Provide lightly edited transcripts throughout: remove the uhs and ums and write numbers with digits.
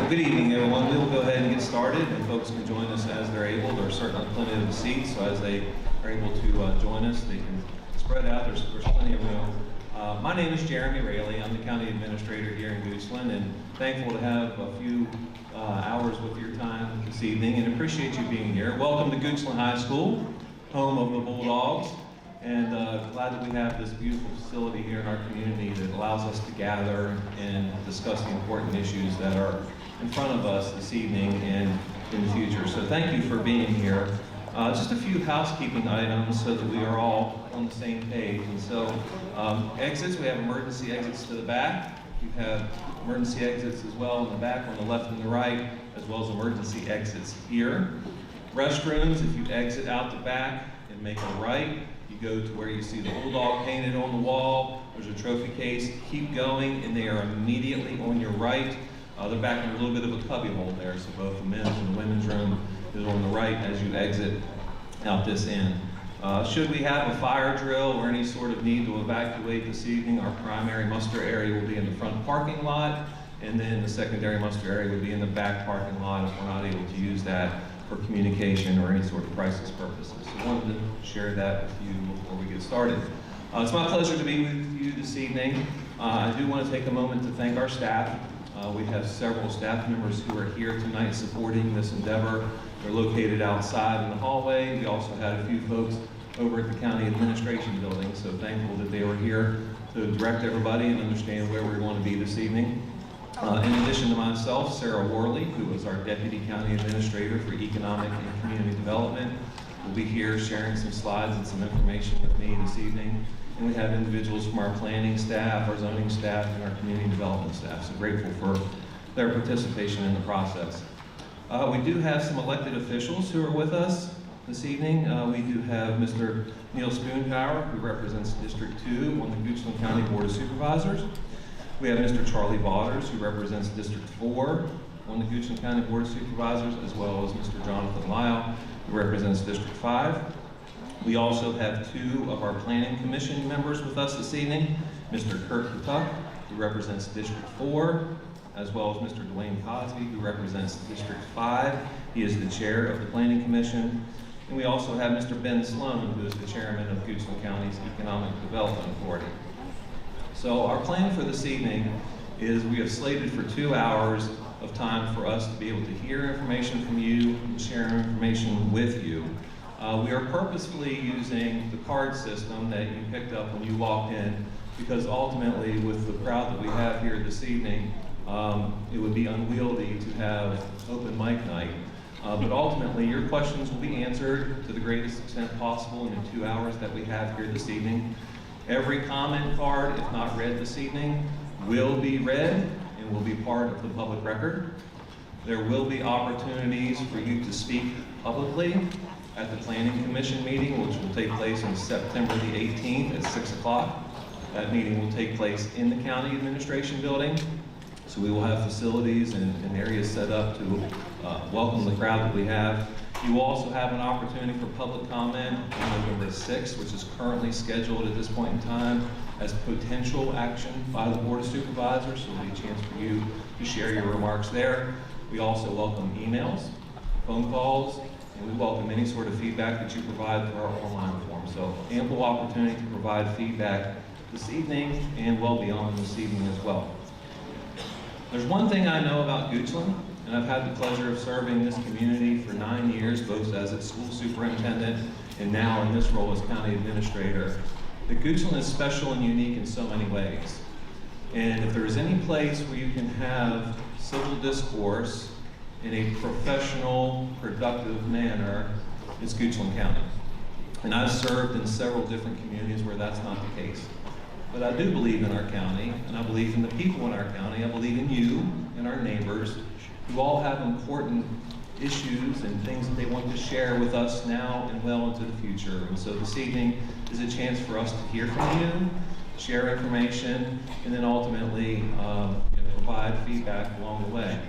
Well, good evening, everyone. We will go ahead and get started, and folks can join us as they're able. There are certainly plenty of seats, so as they are able to join us, they can spread out. There's plenty of room. My name is Jeremy Raley. I'm the County Administrator here in Goochland, and thankful to have a few hours with your time this evening, and appreciate you being here. Welcome to Goochland High School, home of the Bulldogs, and glad that we have this beautiful facility here in our community that allows us to gather and discuss the important issues that are in front of us this evening and in the future. So thank you for being here. Just a few housekeeping items so that we are all on the same page. And so exits, we have emergency exits to the back. We have emergency exits as well in the back on the left and the right, as well as emergency exits here. Restrooms, if you exit out the back and make a right, you go to where you see the Bulldog painted on the wall. There's a trophy case. Keep going, and they are immediately on your right. They're back in a little bit of a cubby hole there, so both the men's and the women's room is on the right as you exit out this end. Should we have a fire drill or any sort of need to evacuate this evening, our primary muster area will be in the front parking lot, and then the secondary muster area would be in the back parking lot if we're not able to use that for communication or any sort of crisis purposes. So I wanted to share that with you before we get started. It's my pleasure to be with you this evening. I do want to take a moment to thank our staff. We have several staff members who are here tonight supporting this endeavor. They're located outside in the hallway. We also had a few folks over at the County Administration Building, so thankful that they were here to direct everybody and understand where we're going to be this evening. In addition to myself, Sarah Worley, who is our Deputy County Administrator for Economic and Community Development, will be here sharing some slides and some information with me this evening. And we have individuals from our planning staff, our zoning staff, and our community development staff. So grateful for their participation in the process. We do have some elected officials who are with us this evening. We do have Mr. Neil Spoonpower, who represents District 2 on the Goochland County Board of Supervisors. We have Mr. Charlie Waters, who represents District 4 on the Goochland County Board of Supervisors, as well as Mr. Jonathan Lyle, who represents District 5. We also have two of our Planning Commission members with us this evening, Mr. Kurt Kutuk, who represents District 4, as well as Mr. Dwayne Cosby, who represents District 5. He is the chair of the Planning Commission. And we also have Mr. Ben Sloan, who is the chairman of Goochland County's Economic Development Authority. So our plan for this evening is we have slated for 2 hours of time for us to be able to hear information from you and share information with you. We are purposefully using the card system that you picked up when you walked in, because ultimately with the crowd that we have here this evening, it would be unwieldy to have open mic night. But ultimately your questions will be answered to the greatest extent possible in the 2 hours that we have here this evening. Every comment card, if not read this evening, will be read and will be part of the public record. There will be opportunities for you to speak publicly at the Planning Commission meeting, which will take place on September the 18th at 6 o'clock. That meeting will take place in the County Administration Building. So we will have facilities and areas set up to welcome the crowd that we have. You will also have an opportunity for public comment on November 6th, which is currently scheduled at this point in time as potential action by the Board of Supervisors. So there'll be a chance for you to share your remarks there. We also welcome emails, phone calls, and we welcome any sort of feedback that you provide through our online form. So ample opportunity to provide feedback this evening and well beyond this evening as well. There's one thing I know about Goochland, and I've had the pleasure of serving this community for 9 years, both as its school superintendent and now in this role as county administrator. That Goochland is special and unique in so many ways. And if there is any place where you can have civil discourse in a professional, productive manner, it's Goochland County. And I've served in several different communities where that's not the case. But I do believe in our county, and I believe in the people in our county. I believe in you and our neighbors, who all have important issues and things that they want to share with us now and well into the future. And so this evening is a chance for us to hear from you, share information, and then ultimately provide feedback along the way.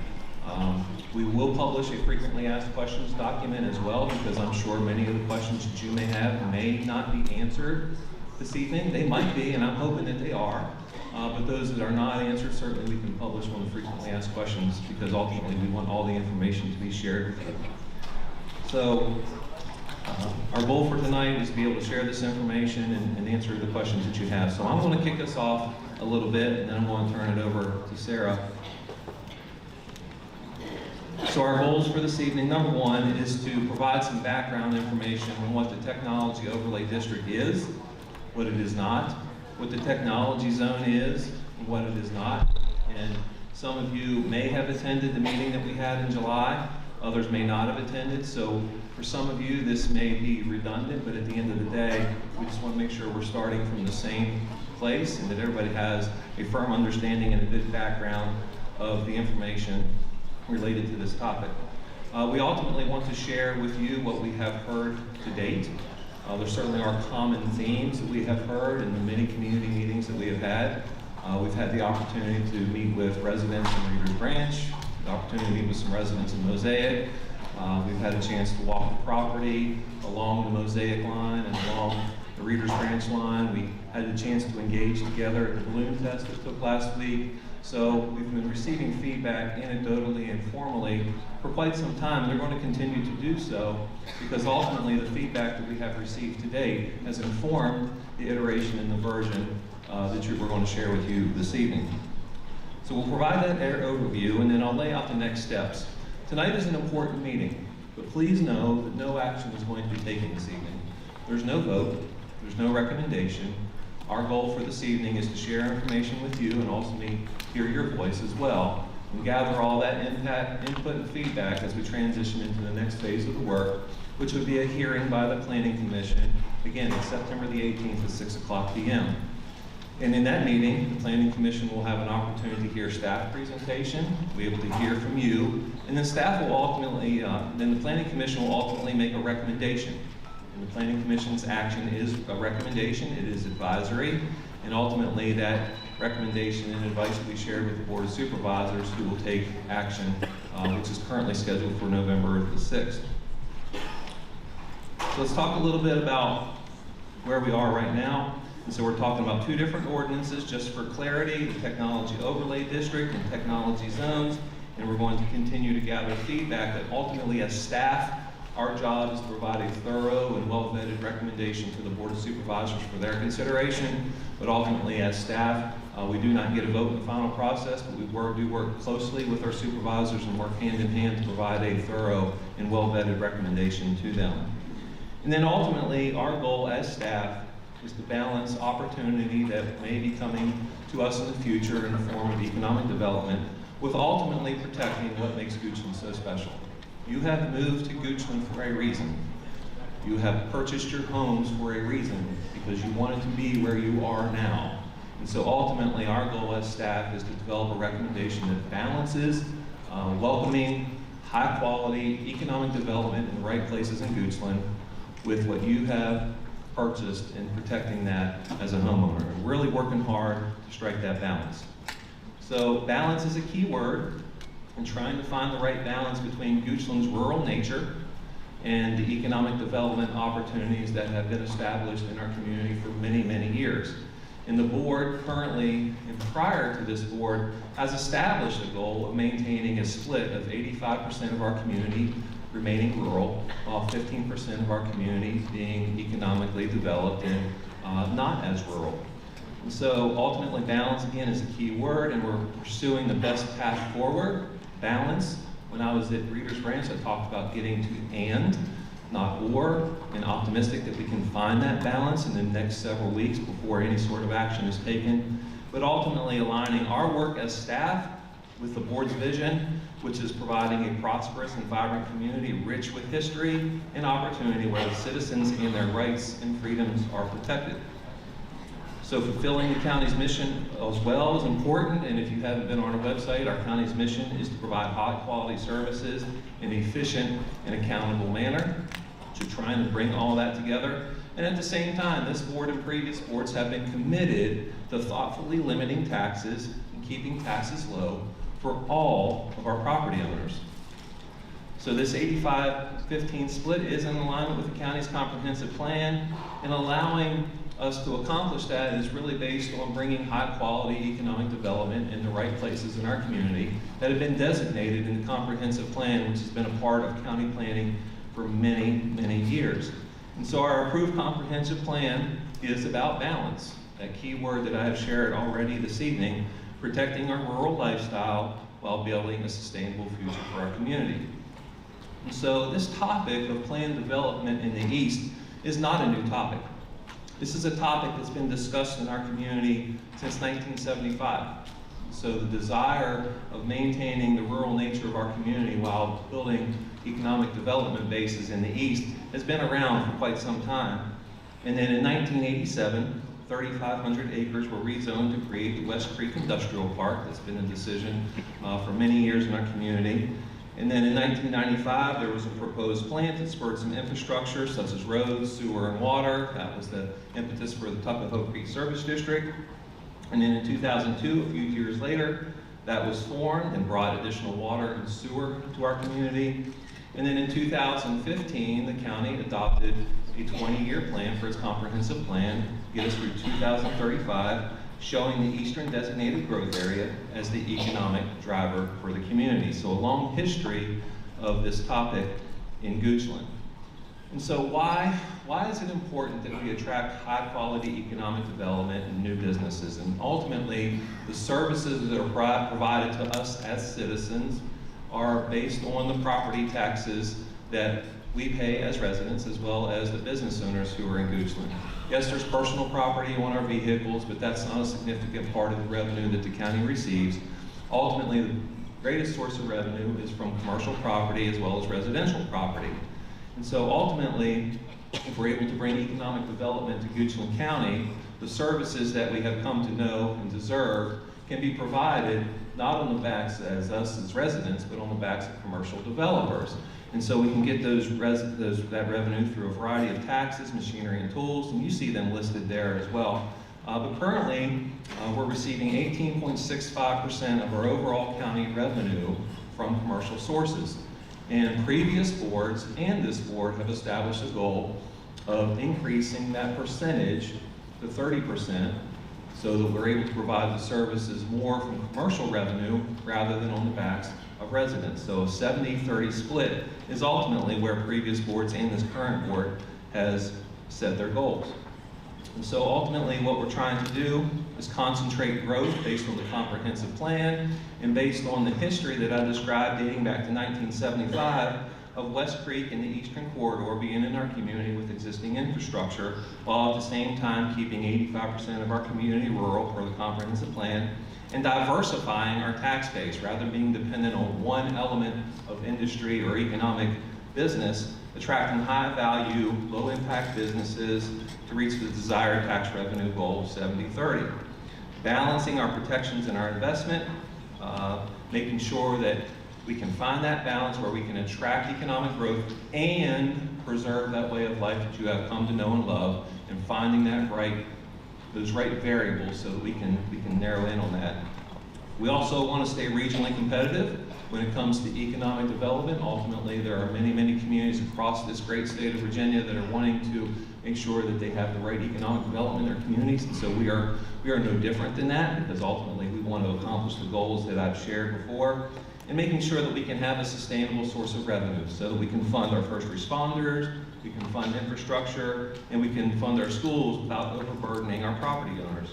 We will publish a frequently asked questions document as well, because I'm sure many of the questions that you may have may not be answered this evening. They might be, and I'm hoping that they are. but those that are not answered, certainly we can publish one of the frequently asked questions, because ultimately we want all the information to be shared with you. So our goal for tonight is to be able to share this information and answer the questions that you have. So I'm going to kick us off a little bit, and then I'm going to turn it over to Sarah. So our goals for this evening, number one, is to provide some background information on what the Technology Overlay District is, what it is not, what the Technology Zone is, and what it is not. And some of you may have attended the meeting that we had in July, others may not have attended, so for some of you this may be redundant, but at the end of the day, we just want to make sure we're starting from the same place and that everybody has a firm understanding and a good background of the information related to this topic. We ultimately want to share with you what we have heard to date. There certainly are common themes that we have heard in the many community meetings that we have had. We've had the opportunity to meet with residents in Readers Branch, the opportunity to meet with some residents in Mosaic. We've had a chance to walk the property along the Mosaic line and along the Readers Branch line. We had a chance to engage together at the balloon test that took last week. So we've been receiving feedback anecdotally and formally for quite some time, and they're going to continue to do so because ultimately the feedback that we have received to date has informed the iteration and the version that we're going to share with you this evening. So we'll provide that overview, and then I'll lay out the next steps. Tonight is an important meeting, but please know that no action is going to be taken this evening. There's no vote, there's no recommendation. Our goal for this evening is to share information with you and also hear your voice as well, and gather all that input and feedback as we transition into the next phase of the work, which would be a hearing by the Planning Commission, again, on September the 18th at 6:00 p.m. And in that meeting, the Planning Commission will have an opportunity to hear staff presentation, be able to hear from you, and then staff will ultimately, then the Planning Commission will ultimately make a recommendation. And the Planning Commission's action is a recommendation, it is advisory, and ultimately that recommendation and advice will be shared with the Board of Supervisors, who will take action, which is currently scheduled for November the 6th. So let's talk a little bit about where we are right now. And so we're talking about two different ordinances, just for clarity, the Technology Overlay District and Technology Zones, and we're going to continue to gather feedback that ultimately as staff, our job is to provide a thorough and well-vetted recommendation to the Board of Supervisors for their consideration, but ultimately as staff, we do not get a vote in the final process, but we do work closely with our supervisors and work hand in hand to provide a thorough and well-vetted recommendation to them. And then ultimately, our goal as staff is to balance opportunity that may be coming to us in the future in the form of economic development with ultimately protecting what makes Goochland so special. You have moved to Goochland for a reason. You have purchased your homes for a reason because you wanted to be where you are now. And so ultimately our goal as staff is to develop a recommendation that balances welcoming, high quality economic development in the right places in Goochland with what you have purchased and protecting that as a homeowner. And really working hard to strike that balance. So balance is a key word, and trying to find the right balance between Goochland's rural nature and the economic development opportunities that have been established in our community for many, many years. And the board currently, and prior to this board, has established a goal of maintaining a split of 85% of our community remaining rural, while 15% of our community being economically developed and not as rural. And so ultimately balance, again, is a key word, and we're pursuing the best path forward. Balance. When I was at Readers Branch, I talked about getting to and, not or, and optimistic that we can find that balance in the next several weeks before any sort of action is taken. But ultimately aligning our work as staff with the board's vision, which is providing a prosperous and vibrant community rich with history and opportunity where the citizens and their rights and freedoms are protected. So fulfilling the county's mission as well is important, and if you haven't been on our website, our county's mission is to provide high-quality services in an efficient and accountable manner. So trying to bring all that together. And at the same time, this board and previous boards have been committed to thoughtfully limiting taxes and keeping taxes low for all of our property owners. So this 85-15 split is in alignment with the county's comprehensive plan and allowing us to accomplish that is really based on bringing high-quality economic development in the right places in our community that have been designated in the comprehensive plan, which has been a part of county planning for many, many years. And so our approved comprehensive plan is about balance, that key word that I have shared already this evening, protecting our rural lifestyle while building a sustainable future for our community. And so this topic of planned development in the East is not a new topic. This is a topic that's been discussed in our community since 1975. So the desire of maintaining the rural nature of our community while building economic development bases in the East has been around for quite some time. And then in 1987, 3,500 acres were rezoned to create the West Creek Industrial Park. That's been a decision for many years in our community. And then in 1995, there was a proposed plant that spurred some infrastructure, such as roads, sewer, and water. That was the impetus for the Tuckahoe Creek Service District. And then in 2002, a few years later, that was formed and brought additional water and sewer to our community. And then in 2015, the county adopted a 20-year plan for its comprehensive plan to get us through 2035, showing the Eastern Designated Growth Area as the economic driver for the community. So a long history of this topic in Goochland. And so why is it important that we attract high-quality economic development and new businesses? And ultimately, the services that are provided to us as citizens are based on the property taxes that we pay as residents, as well as the business owners who are in Goochland. Yes, there's personal property on our vehicles, but that's not a significant part of the revenue that the county receives. Ultimately, the greatest source of revenue is from commercial property as well as residential property. And so ultimately, if we're able to bring economic development to Goochland County, the services that we have come to know and deserve can be provided not on the backs as us as residents, but on the backs of commercial developers. And so we can get that revenue through a variety of taxes, machinery, and tools, and you see them listed there as well. But currently, we're receiving 18.65% of our overall county revenue from commercial sources. And previous boards and this board have established a goal of increasing that percentage to 30%, so that we're able to provide the services more from commercial revenue rather than on the backs of residents. So a 70-30 split is ultimately where previous boards and this current board has set their goals. And so ultimately what we're trying to do is concentrate growth based on the comprehensive plan and based on the history that I described dating back to 1975 of West Creek and the Eastern Corridor being in our community with existing infrastructure, while at the same time keeping 85% of our community rural per the comprehensive plan, and diversifying our tax base rather than being dependent on one element of industry or economic business, attracting high-value, low-impact businesses to reach the desired tax revenue goal of 70-30. Balancing our protections and our investment, making sure that we can find that balance where we can attract economic growth and preserve that way of life that you have come to know and love, and finding those right variables so that we can narrow in on that. We also want to stay regionally competitive when it comes to economic development. Ultimately, there are many, many communities across this great state of Virginia that are wanting to make sure that they have the right economic development in their communities, and so we are no different than that, because ultimately we want to accomplish the goals that I've shared before, and making sure that we can have a sustainable source of revenue so that we can fund our first responders, we can fund infrastructure, and we can fund our schools without overburdening our property owners.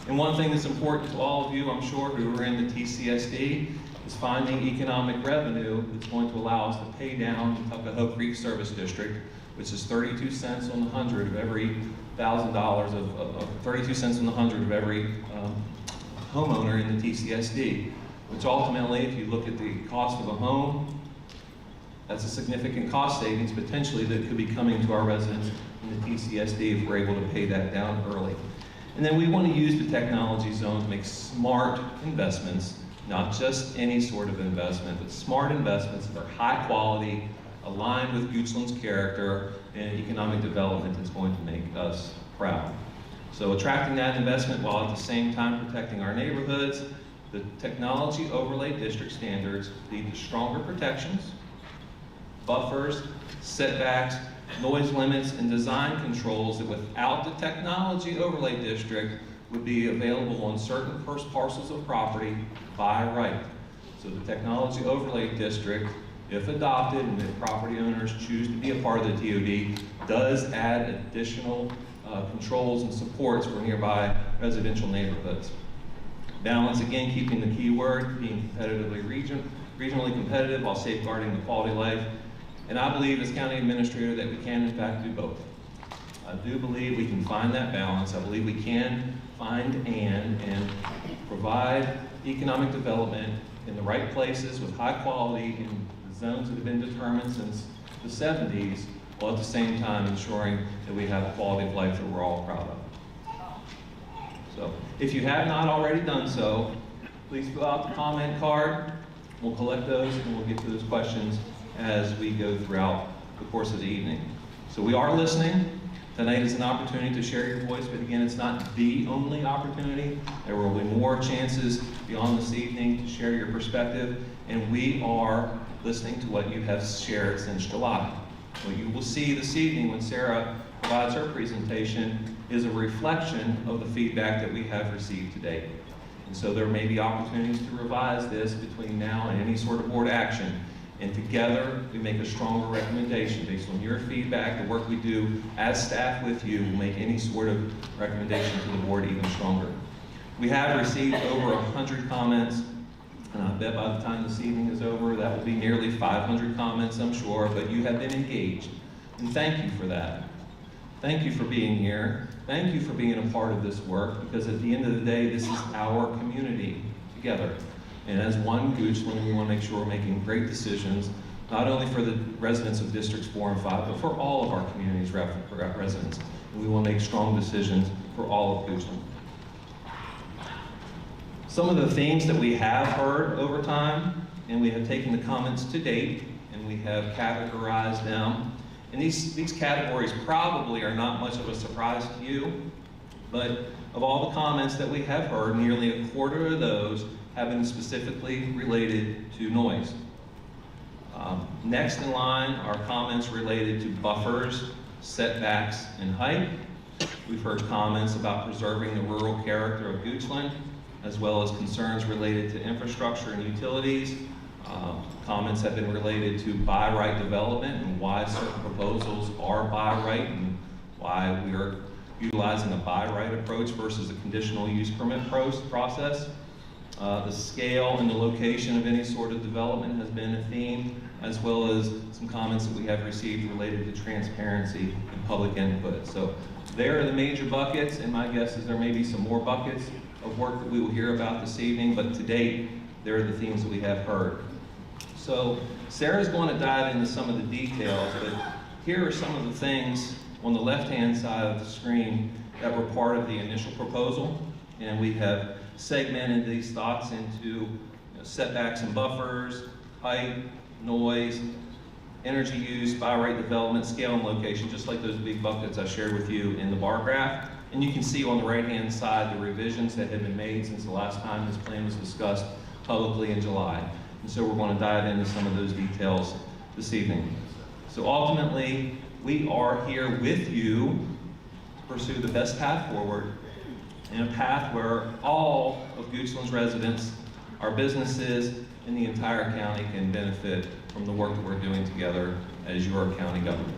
And one thing that's important to all of you, I'm sure, who are in the TCSD, is finding economic revenue that's going to allow us to pay down the Tuckahoe Creek Service District, which is 32 cents on the hundred of every $1,000 of 32 cents on the hundred of every homeowner in the TCSD. Which ultimately, if you look at the cost of a home, that's a significant cost savings potentially that could be coming to our residents in the TCSD if we're able to pay that down early. And then we want to use the technology zone to make smart investments, not just any sort of investment, but smart investments that are high quality, aligned with Goochland's character, and economic development that's going to make us proud. So attracting that investment while at the same time protecting our neighborhoods. The technology overlay district standards lead to stronger protections, buffers, setbacks, noise limits, and design controls that without the technology overlay district would be available on certain parcels of property by right. So the technology overlay district, if adopted and if property owners choose to be a part of the TOD, does add additional controls and supports for nearby residential neighborhoods. Balance, again, keeping the key word, being regionally competitive while safeguarding the quality of life. And I believe as county administrator that we can in fact do both. I do believe we can find that balance. I believe we can find and provide economic development in the right places with high quality in the zones that have been determined since the 70s, while at the same time ensuring that we have a quality of life that we're all proud of. So, if you have not already done so, please fill out the comment card. We'll collect those and we'll get to those questions as we go throughout the course of the evening. So we are listening. Tonight is an opportunity to share your voice, but again, it's not the only opportunity. There will be more chances beyond this evening to share your perspective, and we are listening to what you have shared since July. What you will see this evening when Sarah provides her presentation is a reflection of the feedback that we have received today. And so there may be opportunities to revise this between now and any sort of board action. And together, we make a stronger recommendation based on your feedback. The work we do as staff with you will make any sort of recommendation to the board even stronger. We have received over 100 comments, and I bet by the time this evening is over, that will be nearly 500 comments, I'm sure, but you have been engaged. And thank you for that. Thank you for being here. Thank you for being a part of this work, because at the end of the day, this is our community together. And as one Goochland, we want to make sure we're making great decisions, not only for the residents of Districts 4 and 5, but for all of our community's residents. And we will make strong decisions for all of Goochland. Some of the themes that we have heard over time, and we have taken the comments to date, and we have categorized them. And these categories probably are not much of a surprise to you, but of all the comments that we have heard, nearly a quarter of those have been specifically related to noise. Next in line are comments related to buffers, setbacks, and height. We've heard comments about preserving the rural character of Goochland, as well as concerns related to infrastructure and utilities. Comments have been related to by right development and why certain proposals are by right and why we are utilizing a by right approach versus a conditional use permit process. The scale and the location of any sort of development has been a theme, as well as some comments that we have received related to transparency and public input. So there are the major buckets, and my guess is there may be some more buckets of work that we will hear about this evening, but to date, there are the themes that we have heard. So Sarah's going to dive into some of the details, but here are some of the things on the left-hand side of the screen that were part of the initial proposal, and we have segmented these thoughts into setbacks and buffers, height, noise, energy use, by right development, scale and location, just like those big buckets I shared with you in the bar graph. And you can see on the right-hand side the revisions that have been made since the last time this plan was discussed publicly in July. And so we're going to dive into some of those details this evening. So ultimately, we are here with you to pursue the best path forward, in a path where all of Goochland's residents, our businesses, and the entire county can benefit from the work that we're doing together as your county government.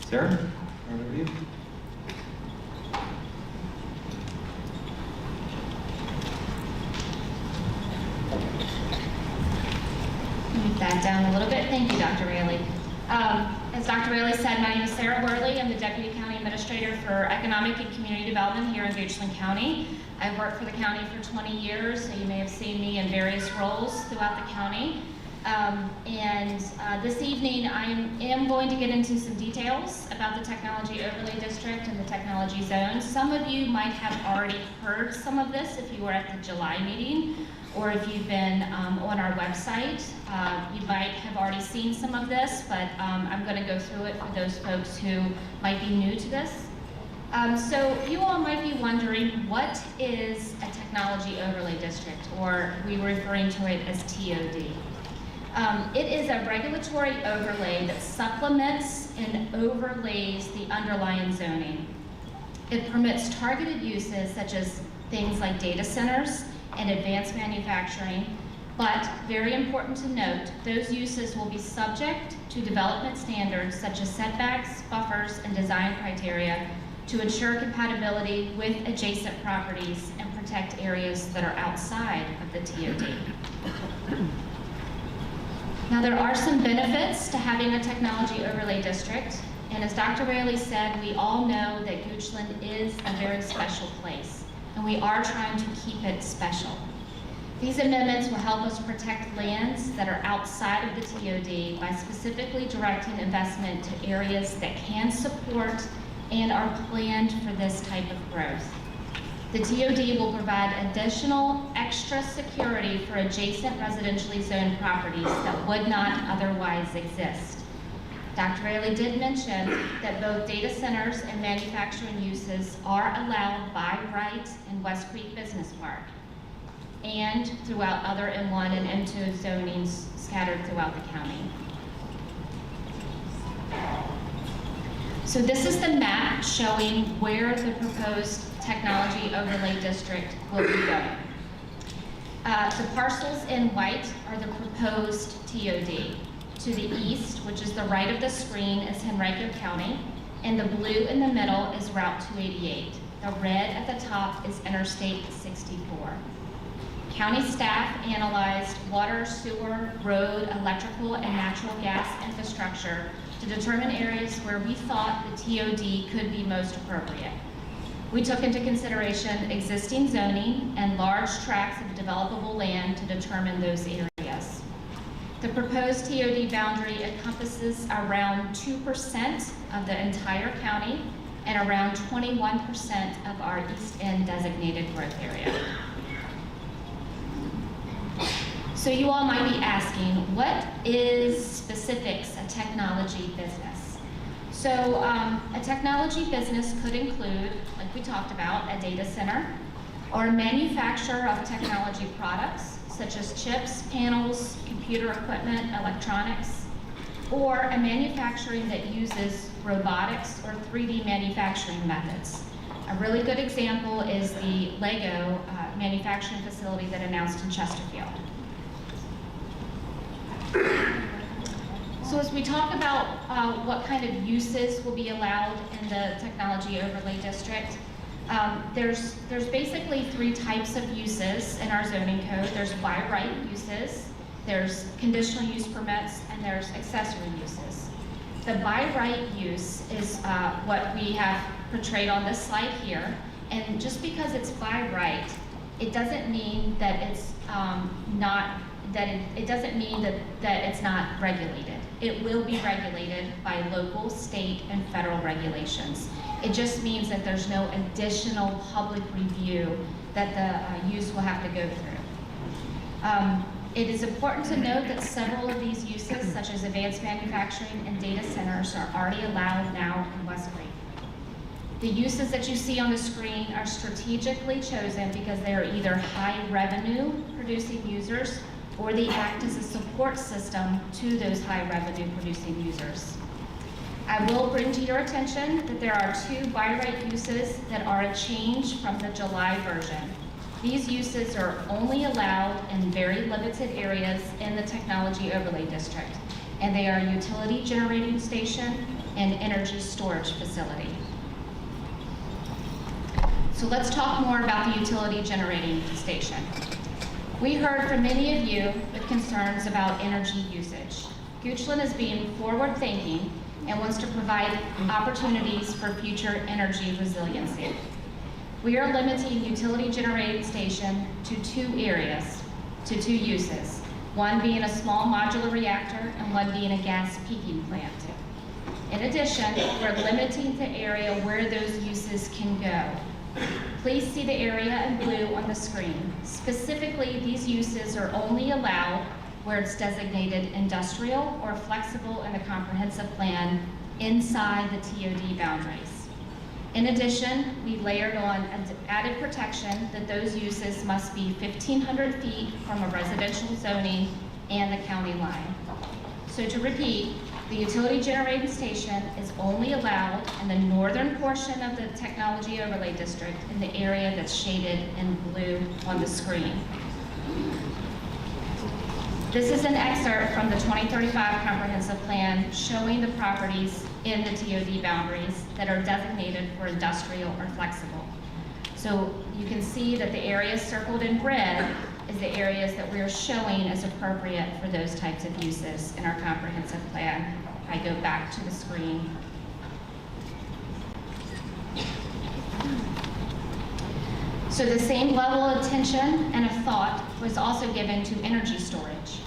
Sarah, over to you. Move that down a little bit. Thank you, Dr. Raley. As Dr. Raley said, my name is Sarah Worley. I'm the Deputy County Administrator for Economic and Community Development here in Goochland County. I've worked for the county for 20 years, so you may have seen me in various roles throughout the county. This evening, I am going to get into some details about the Technology Overlay District and the Technology Zones. Some of you might have already heard some of this if you were at the July meeting, or if you've been on our website. You might have already seen some of this, but I'm going to go through it for those folks who might be new to this. So you all might be wondering, what is a Technology Overlay District, or we were referring to it as TOD? It is a regulatory overlay that supplements and overlays the underlying zoning. It permits targeted uses such as things like data centers and advanced manufacturing, but very important to note, those uses will be subject to development standards such as setbacks, buffers, and design criteria to ensure compatibility with adjacent properties and protect areas that are outside of the TOD. Now, there are some benefits to having a technology overlay district, and as Dr. Raley said, we all know that Goochland is a very special place, and we are trying to keep it special. These amendments will help us protect lands that are outside of the TOD by specifically directing investment to areas that can support and are planned for this type of growth. The TOD will provide additional extra security for adjacent residentially zoned properties that would not otherwise exist. Dr. Raley did mention that both data centers and manufacturing uses are allowed by right in West Creek Business Park and throughout other M1 and M2 zonings scattered throughout the county. So this is the map showing where the proposed technology overlay district will be going. The parcels in white are the proposed TOD. To the east, which is the right of the screen, is Henrico County, and the blue in the middle is Route 288. The red at the top is Interstate 64. County staff analyzed water, sewer, road, electrical, and natural gas infrastructure to determine areas where we thought the TOD could be most appropriate. We took into consideration existing zoning and large tracts of developable land to determine those areas. The proposed TOD boundary encompasses around 2% of the entire county and around 21% of our East End designated growth area. So you all might be asking, what is specifics a technology business? So a technology business could include, like we talked about, a data center or a manufacturer of technology products such as chips, panels, computer equipment, electronics, or a manufacturing that uses robotics or 3D manufacturing methods. A really good example is the Lego manufacturing facility that announced in Chesterfield. So as we talk about what kind of uses will be allowed in the technology overlay district, there's basically three types of uses in our zoning code. There's by right uses, there's conditional use permits, and there's accessory uses. The by right use is what we have portrayed on this slide here, and just because it's by right, it doesn't mean that it's it doesn't mean that it's not regulated. It will be regulated by local, state, and federal regulations. It just means that there's no additional public review that the use will have to go through. It is important to note that several of these uses, such as advanced manufacturing and data centers, are already allowed now in West Creek. The uses that you see on the screen are strategically chosen because they are either high revenue producing users or they act as a support system to those high revenue producing users. I will bring to your attention that there are two by right uses that are a change from the July version. These uses are only allowed in very limited areas in the technology overlay district, and they are utility generating station and energy storage facility. So let's talk more about the utility generating station. We heard from many of you with concerns about energy usage. Goochland is being forward-thinking and wants to provide opportunities for future energy resiliency. We are limiting utility generating station to two areas, to two uses, one being a small modular reactor and one being a gas peaking plant. In addition, we're limiting the area where those uses can go. Please see the area in blue on the screen. Specifically, these uses are only allowed where it's designated industrial or flexible in the comprehensive plan inside the TOD boundaries. In addition, we layered on added protection that those uses must be 1,500 feet from a residential zoning and the county line. So to repeat, the utility generating station is only allowed in the northern portion of the technology overlay district in the area that's shaded in blue on the screen. This is an excerpt from the 2035 comprehensive plan showing the properties in the TOD boundaries that are designated for industrial or flexible. So you can see that the areas circled in red is the areas that we are showing as appropriate for those types of uses in our comprehensive plan. I go back to the screen. So the same level of attention and of thought was also given to energy storage.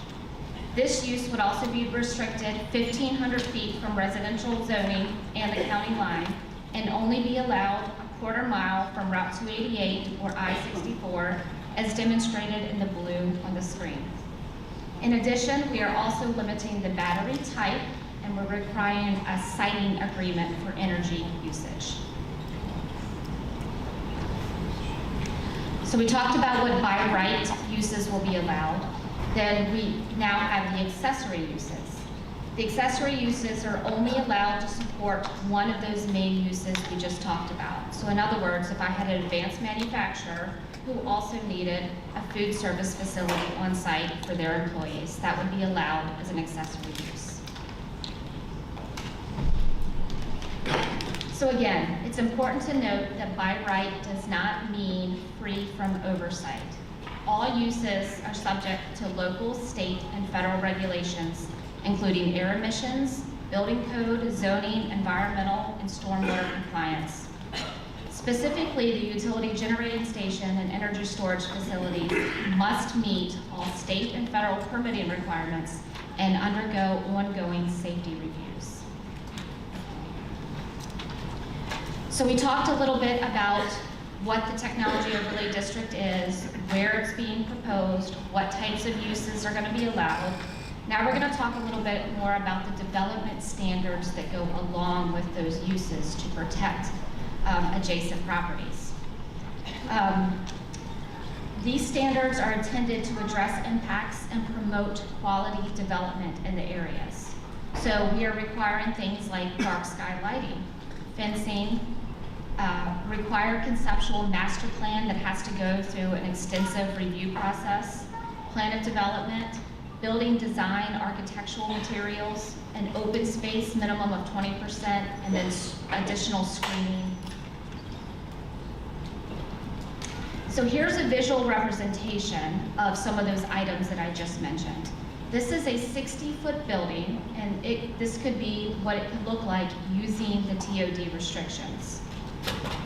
This use would also be restricted 1,500 feet from residential zoning and the county line, and only be allowed a quarter mile from Route 288 or I-64, as demonstrated in the blue on the screen. In addition, we are also limiting the battery type, and we're requiring a siting agreement for energy usage. So we talked about what by right uses will be allowed. Then we now have the accessory uses. The accessory uses are only allowed to support one of those main uses we just talked about. So in other words, if I had an advanced manufacturer who also needed a food service facility on site for their employees, that would be allowed as an accessory use. So again, it's important to note that by right does not mean free from oversight. All uses are subject to local, state, and federal regulations, including air emissions, building code, zoning, environmental, and stormwater compliance. Specifically, the utility generating station and energy storage facilities must meet all state and federal permitting requirements and undergo ongoing safety reviews. So we talked a little bit about what the technology overlay district is, where it's being proposed, what types of uses are going to be allowed. Now we're going to talk a little bit more about the development standards that go along with those uses to protect adjacent properties. These standards are intended to address impacts and promote quality development in the areas. So we are requiring things like dark sky lighting, fencing, required conceptual master plan that has to go through an extensive review process, plan of development, building design, architectural materials, an open space minimum of 20%, and then additional screening. So here's a visual representation of some of those items that I just mentioned. This is a 60-foot building, and this could be what it could look like using the TOD restrictions.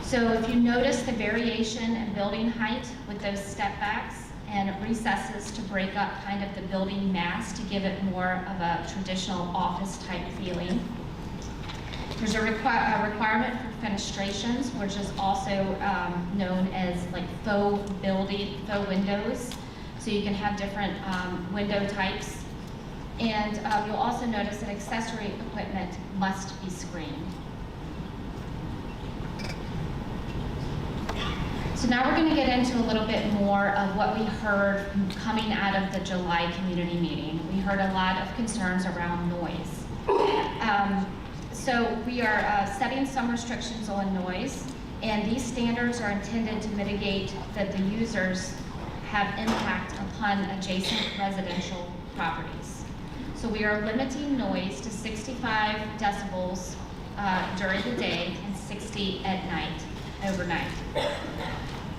So if you notice the variation in building height with those step backs and recesses to break up kind of the building mass to give it more of a traditional office type feeling. There's a requirement for fenestrations, which is also known as like faux windows. So you can have different window types. And you'll also notice that accessory equipment must be screened. So now we're going to get into a little bit more of what we heard coming out of the July community meeting. We heard a lot of concerns around noise. So we are setting some restrictions on noise, and these standards are intended to mitigate that the users have impact upon adjacent residential properties. So we are limiting noise to 65 decibels during the day and 60 at night, overnight.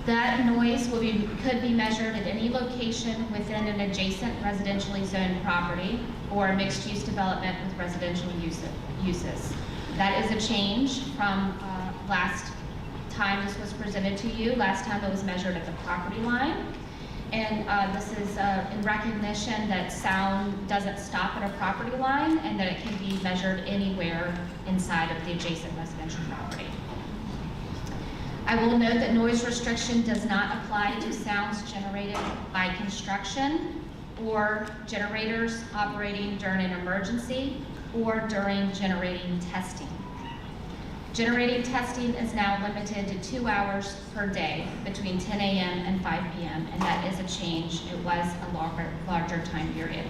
That noise could be measured at any location within an adjacent residentially zoned property or a mixed-use development with residential uses. That is a change from last time this was presented to you. Last time it was measured at the property line. And this is in recognition that sound doesn't stop at a property line and that it can be measured anywhere inside of the adjacent residential property. I will note that noise restriction does not apply to sounds generated by construction or generators operating during an emergency or during generating testing. Generating testing is now limited to 2 hours per day between 10 a.m. and 5 p.m., and that is a change. It was a larger time period.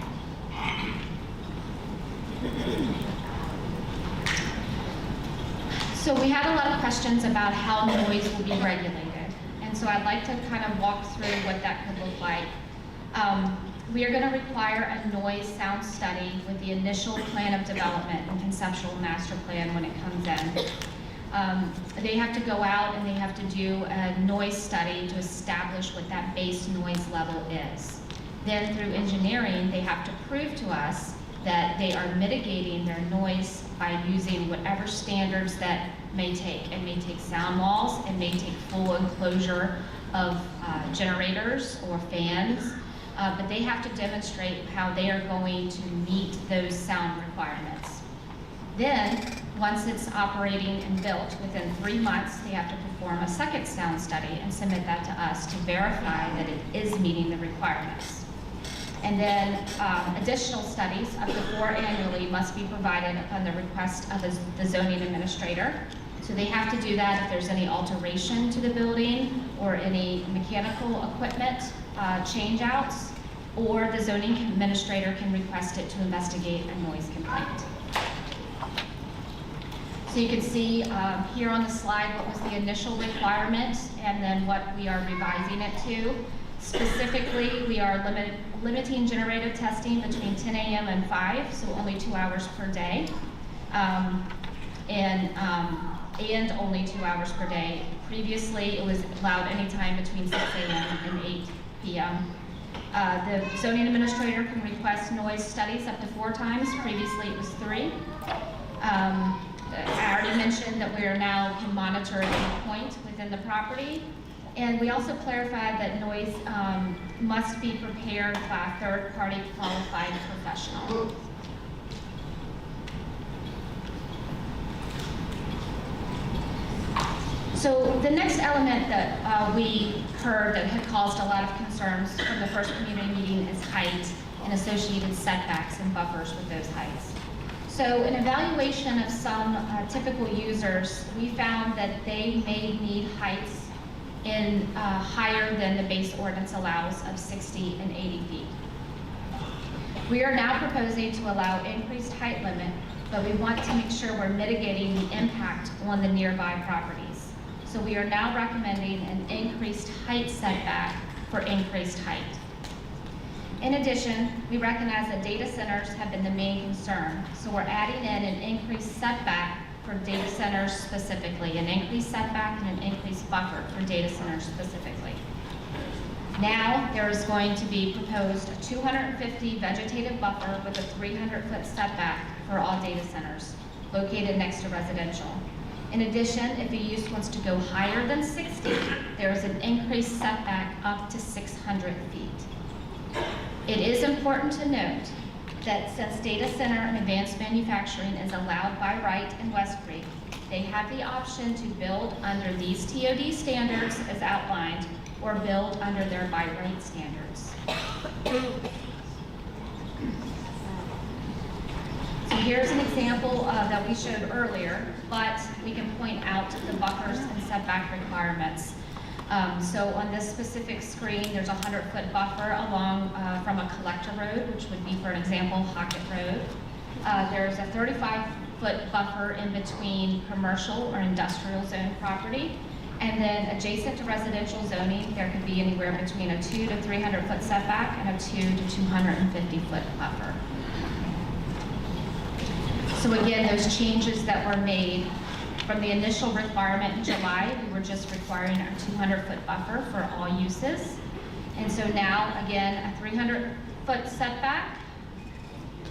So we had a lot of questions about how noise will be regulated, and so I'd like to kind of walk through what that could look like. We are going to require a noise sound study with the initial plan of development and conceptual master plan when it comes in. They have to go out and they have to do a noise study to establish what that base noise level is. Then through engineering, they have to prove to us that they are mitigating their noise by using whatever standards that may take. It may take sound walls, it may take full enclosure of generators or fans, but they have to demonstrate how they are going to meet those sound requirements. Then, once it's operating and built, within 3 months, they have to perform a second sound study and submit that to us to verify that it is meeting the requirements. And then additional studies, up to 4 annually, must be provided upon the request of the zoning administrator. So they have to do that if there's any alteration to the building or any mechanical equipment change-outs, or the zoning administrator can request it to investigate a noise complaint. So you can see here on the slide what was the initial requirement and then what we are revising it to. Specifically, we are limiting generator testing between 10 a.m. and 5, so only 2 hours per day, and only 2 hours per day. Previously, it was allowed anytime between 6 a.m. and 8 p.m. The zoning administrator can request noise studies up to 4 times. Previously, it was 3. I already mentioned that we are now can monitor at any point within the property. And we also clarified that noise must be prepared by a third-party qualified professional. So the next element that we heard that had caused a lot of concerns from the first community meeting is height and associated setbacks and buffers with those heights. So an evaluation of some typical users, we found that they may need heights in higher than the base ordinance allows of 60 and 80 feet. We are now proposing to allow increased height limit, but we want to make sure we're mitigating the impact on the nearby properties. So we are now recommending an increased height setback for increased height. In addition, we recognize that data centers have been the main concern, so we're adding in an increased setback for data centers specifically, an increased setback and an increased buffer for data centers specifically. Now, there is going to be proposed a 250 vegetative buffer with a 300-foot setback for all data centers located next to residential. In addition, if a use wants to go higher than 60, there is an increased setback up to 600 feet. It is important to note that since data center and advanced manufacturing is allowed by right in West Creek, they have the option to build under these TOD standards as outlined, or build under their by right standards. So here's an example that we showed earlier, but we can point out the buffers and setback requirements. So on this specific screen, there's a 100-foot buffer along from a collector road, which would be, for an example, Hockett Road. There's a 35-foot buffer in between commercial or industrial zone property. And then adjacent to residential zoning, there could be anywhere between a 200 to 300-foot setback and a 200 to 250-foot buffer. So again, those changes that were made from the initial requirement in July, we were just requiring a 200-foot buffer for all uses. And so now, again, a 300-foot setback.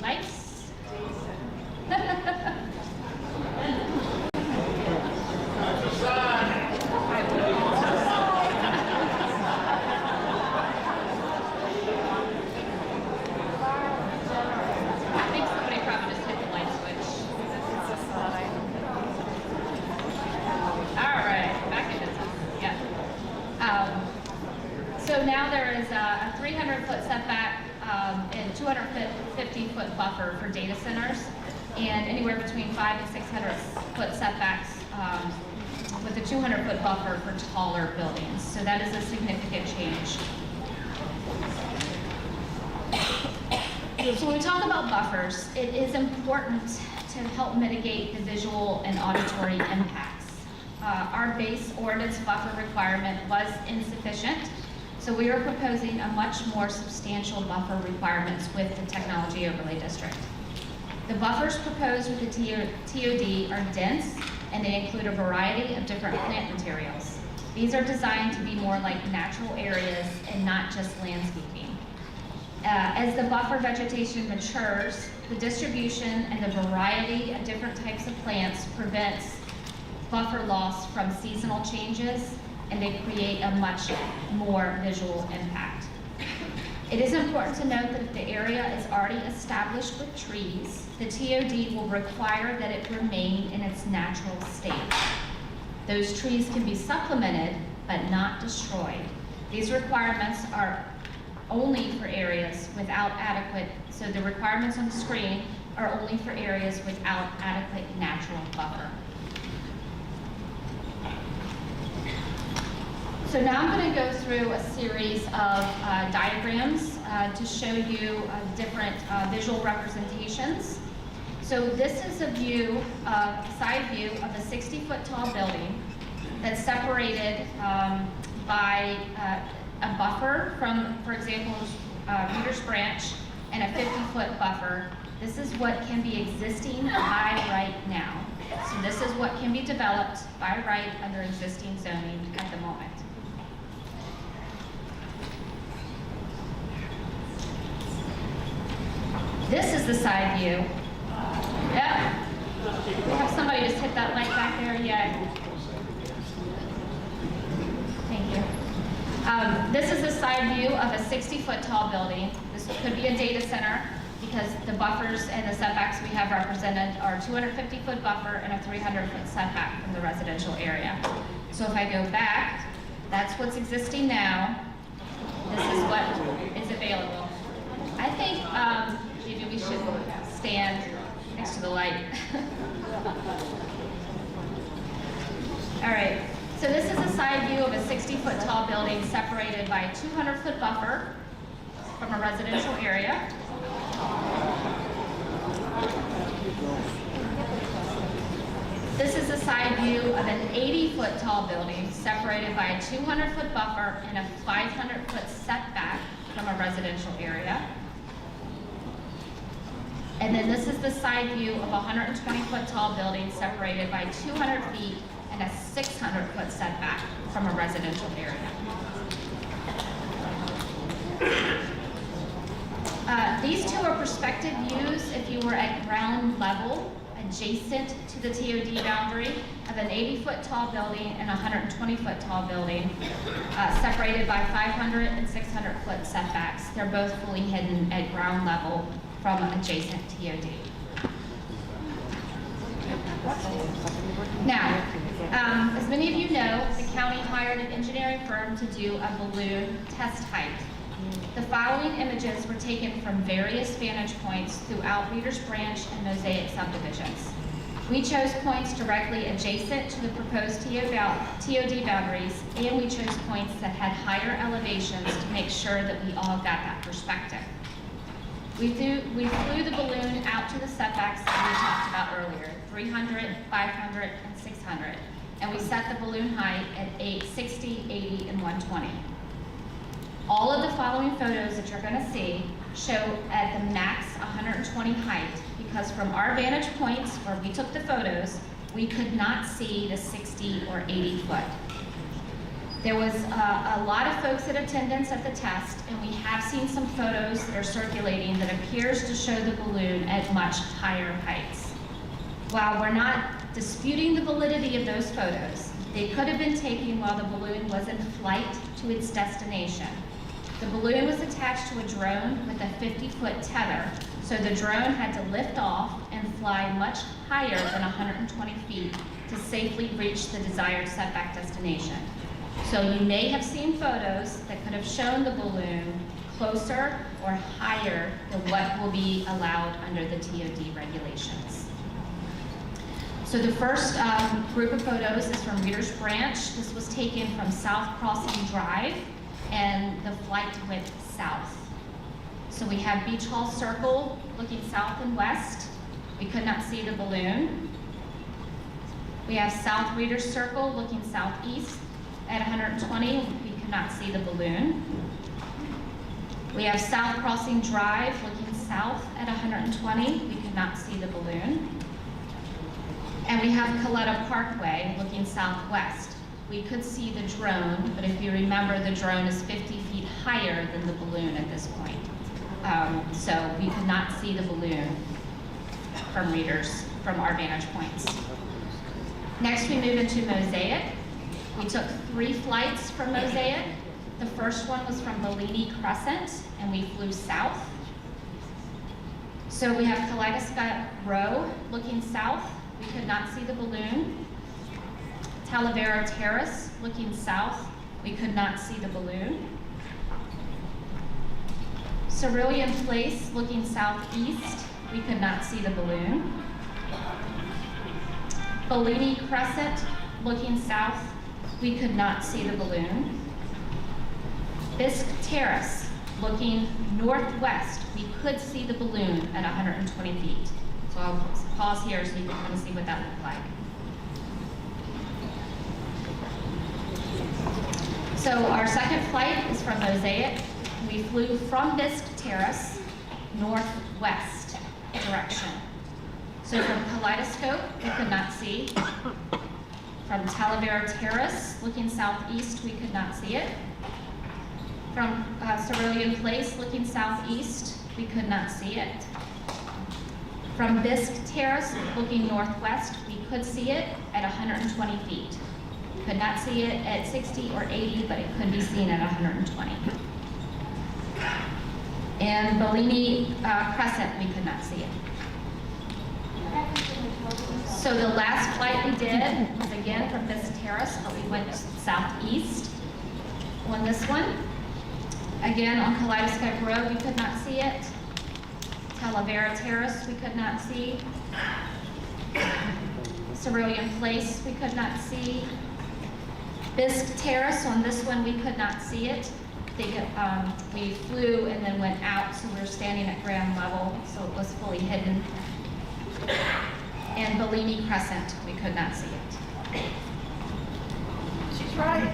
Lights? So now there is a 300-foot setback and 250-foot buffer for data centers, and anywhere between 500 and 600-foot setbacks with a 200-foot buffer for taller buildings. So that is a significant change. So when we talk about buffers, it is important to help mitigate the visual and auditory impacts. Our base ordinance buffer requirement was insufficient, so we are proposing a much more substantial buffer requirements with the Technology Overlay District. The buffers proposed with the TOD are dense, and they include a variety of different plant materials. These are designed to be more like natural areas and not just landscaping. As the buffer vegetation matures, the distribution and the variety of different types of plants prevents buffer loss from seasonal changes, and they create a much more visual impact. It is important to note that if the area is already established with trees, the TOD will require that it remain in its natural state. Those trees can be supplemented, but not destroyed. These requirements are only for areas without adequate, so the requirements on the screen are only for areas without adequate natural buffer. So now I'm going to go through a series of diagrams to show you different visual representations. So this is a view, side view of a 60-foot tall building that's separated by a buffer from, for example, Peters Branch, and a 50-foot buffer. This is what can be existing by right now. So this is what can be developed by right under existing zoning at the moment. This is the side view. Yep. Have somebody just hit that light back there? Yeah. Thank you. This is the side view of a 60-foot tall building. This could be a data center because the buffers and the setbacks we have represented are 250-foot buffer and a 300-foot setback from the residential area. So if I go back, that's what's existing now. This is what is available. I think maybe we should stand next to the light. All right. So this is a side view of a 60-foot tall building separated by a 200-foot buffer from a residential area. This is a side view of an 80-foot tall building separated by a 200-foot buffer and a 500-foot setback from a residential area. And then this is the side view of a 120-foot tall building separated by 200 feet and a 600-foot setback from a residential area. These two are perspective views if you were at ground level, adjacent to the TOD boundary of an 80-foot tall building and a 120-foot tall building, separated by 500 and 600-foot setbacks. They're both fully hidden at ground level from adjacent TOD. Now, as many of you know, the county hired an engineering firm to do a balloon test height. The following images were taken from various vantage points throughout Peters Branch and Mosaic subdivisions. We chose points directly adjacent to the proposed TOD boundaries, and we chose points that had higher elevations to make sure that we all got that perspective. We flew the balloon out to the setbacks that we talked about earlier, 300, 500, and 600, and we set the balloon height at 60, 80, and 120. All of the following photos that you're going to see show at the max 120 height, because from our vantage points where we took the photos, we could not see the 60 or 80 foot. There was a lot of folks in attendance at the test, and we have seen some photos that are circulating that appears to show the balloon at much higher heights. While we're not disputing the validity of those photos, they could have been taken while the balloon was in flight to its destination. The balloon was attached to a drone with a 50-foot tether, so the drone had to lift off and fly much higher than 120 feet to safely reach the desired setback destination. So you may have seen photos that could have shown the balloon closer or higher than what will be allowed under the TOD regulations. So the first group of photos is from Reader's Branch. This was taken from South Crossing Drive, and the flight went south. So we have Beach Hall Circle looking south and west. We could not see the balloon. We have South Reader's Circle looking southeast at 120. We could not see the balloon. We have South Crossing Drive looking south at 120. We could not see the balloon. And we have Coletta Parkway looking southwest. We could see the drone, but if you remember, the drone is 50 feet higher than the balloon at this point. So we could not see the balloon from our vantage points. Next, we move into Mosaic. We took 3 flights from Mosaic. The first one was from Bellini Crescent, and we flew south. So we have Kaleidoscope Row looking south. We could not see the balloon. Talavera Terrace looking south. We could not see the balloon. Cerulean Place looking southeast. We could not see the balloon. Bellini Crescent looking south. We could not see the balloon. Bisque Terrace looking northwest. We could see the balloon at 120 feet. So I'll pause here so you can kind of see what that looked like. So our second flight is from Mosaic. We flew from Bisque Terrace, northwest direction. So from Kaleidoscope, we could not see. From Talavera Terrace, looking southeast, we could not see it. From Cerulean Place, looking southeast, we could not see it. From Bisque Terrace, looking northwest, we could see it at 120 feet. Could not see it at 60 or 80, but it could be seen at 120. And Bellini Crescent, we could not see it. So the last flight we did was again from Bisque Terrace, but we went southeast on this one. Again, on Kaleidoscope Road, we could not see it. Talavera Terrace, we could not see. Cerulean Place, we could not see. Bisque Terrace, on this one, we could not see it. We flew and then went out, so we were standing at ground level, so it was fully hidden. And Bellini Crescent, we could not see it. She's right.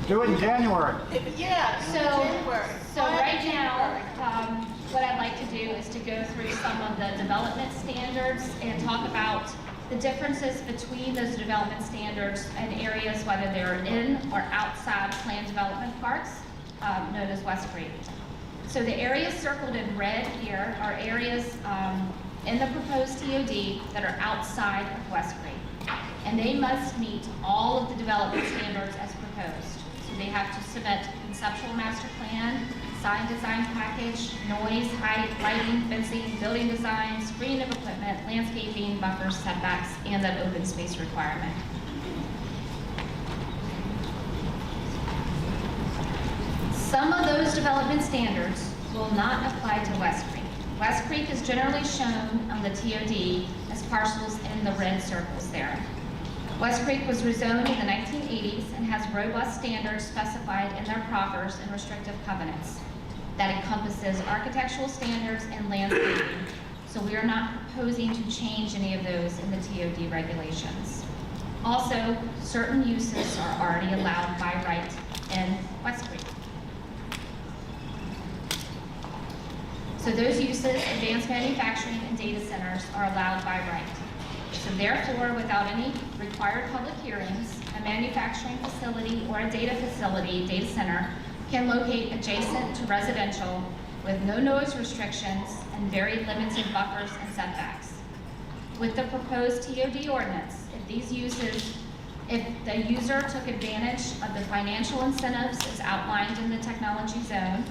Do it in January. Yeah, January. So right now, what I'd like to do is to go through some of the development standards and talk about the differences between those development standards and areas, whether they're in or outside planned development parks, known as West Creek. So the areas circled in red here are areas in the proposed TOD that are outside of West Creek. And they must meet all of the development standards as proposed. So they have to submit conceptual master plan, sign design package, noise, height, lighting, fencing, building design, screening of equipment, landscaping, buffers, setbacks, and that open space requirement. Some of those development standards will not apply to West Creek. West Creek is generally shown on the TOD as parcels in the red circles there. West Creek was rezoned in the 1980s and has robust standards specified in their proffers and restrictive covenants that encompasses architectural standards and landscaping. So we are not proposing to change any of those in the TOD regulations. Also, certain uses are already allowed by right in West Creek. So those uses, advanced manufacturing and data centers, are allowed by right. So therefore, without any required public hearings, a manufacturing facility or a data facility, data center, can locate adjacent to residential with no noise restrictions and very limited buffers and setbacks. With the proposed TOD ordinance, if the user took advantage of the financial incentives as outlined in the technology zone,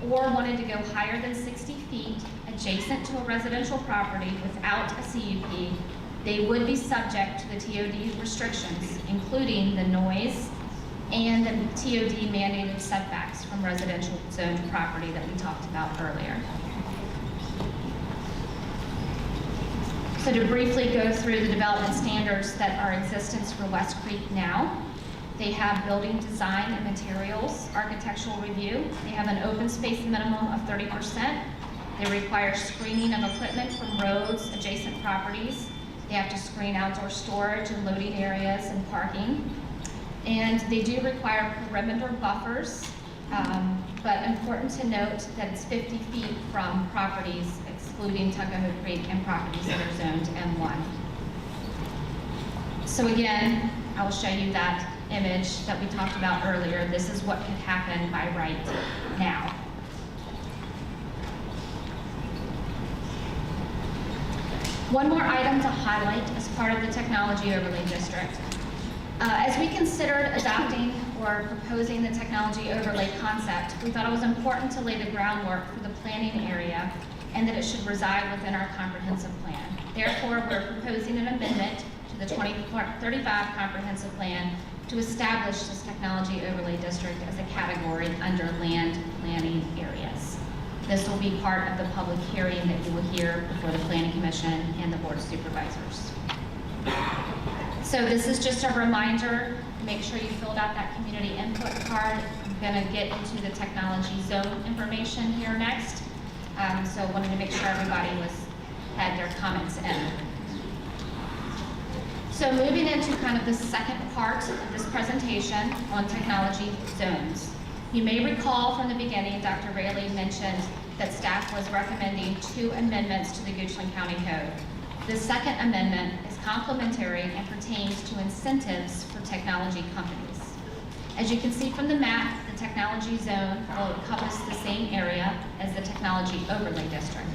or wanted to go higher than 60 feet adjacent to a residential property without a CUP, they would be subject to the TOD restrictions, including the noise and the TOD mandated setbacks from residential zone property that we talked about earlier. So to briefly go through the development standards that are in existence for West Creek now, they have building design and materials, architectural review. They have an open space minimum of 30%. They require screening of equipment from roads, adjacent properties. They have to screen outdoor storage and loading areas and parking. And they do require perimeter buffers, but important to note that it's 50 feet from properties excluding Tuckahoe Creek and properties that are zoned M1. So again, I will show you that image that we talked about earlier. This is what could happen by right now. One more item to highlight as part of the Technology Overlay District. As we considered adopting or proposing the technology overlay concept, we thought it was important to lay the groundwork for the planning area and that it should reside within our comprehensive plan. Therefore, we're proposing an amendment to the 2035 comprehensive plan to establish this technology overlay district as a category under land planning areas. This will be part of the public hearing that you will hear before the Planning Commission and the Board of Supervisors. So this is just a reminder, make sure you filled out that community input card. I'm gonna get into the technology zone information here next. So wanted to make sure everybody had their comments in. So moving into kind of the second part of this presentation on technology zones. You may recall from the beginning, Dr. Raley mentioned that staff was recommending 2 amendments to the Goochland County Code. The second amendment is complementary and pertains to incentives for technology companies. As you can see from the map, the technology zone will encompass the same area as the technology overlay district.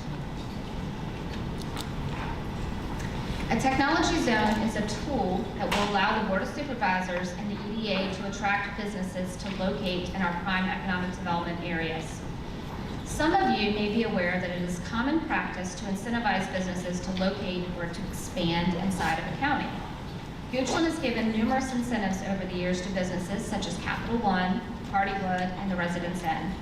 A technology zone is a tool that will allow the Board of Supervisors and the EDA to attract businesses to locate in our prime economic development areas. Some of you may be aware that it is common practice to incentivize businesses to locate or to expand inside of a county. Goochland has given numerous incentives over the years to businesses such as Capital One, Hardywood, and the Residence Inn.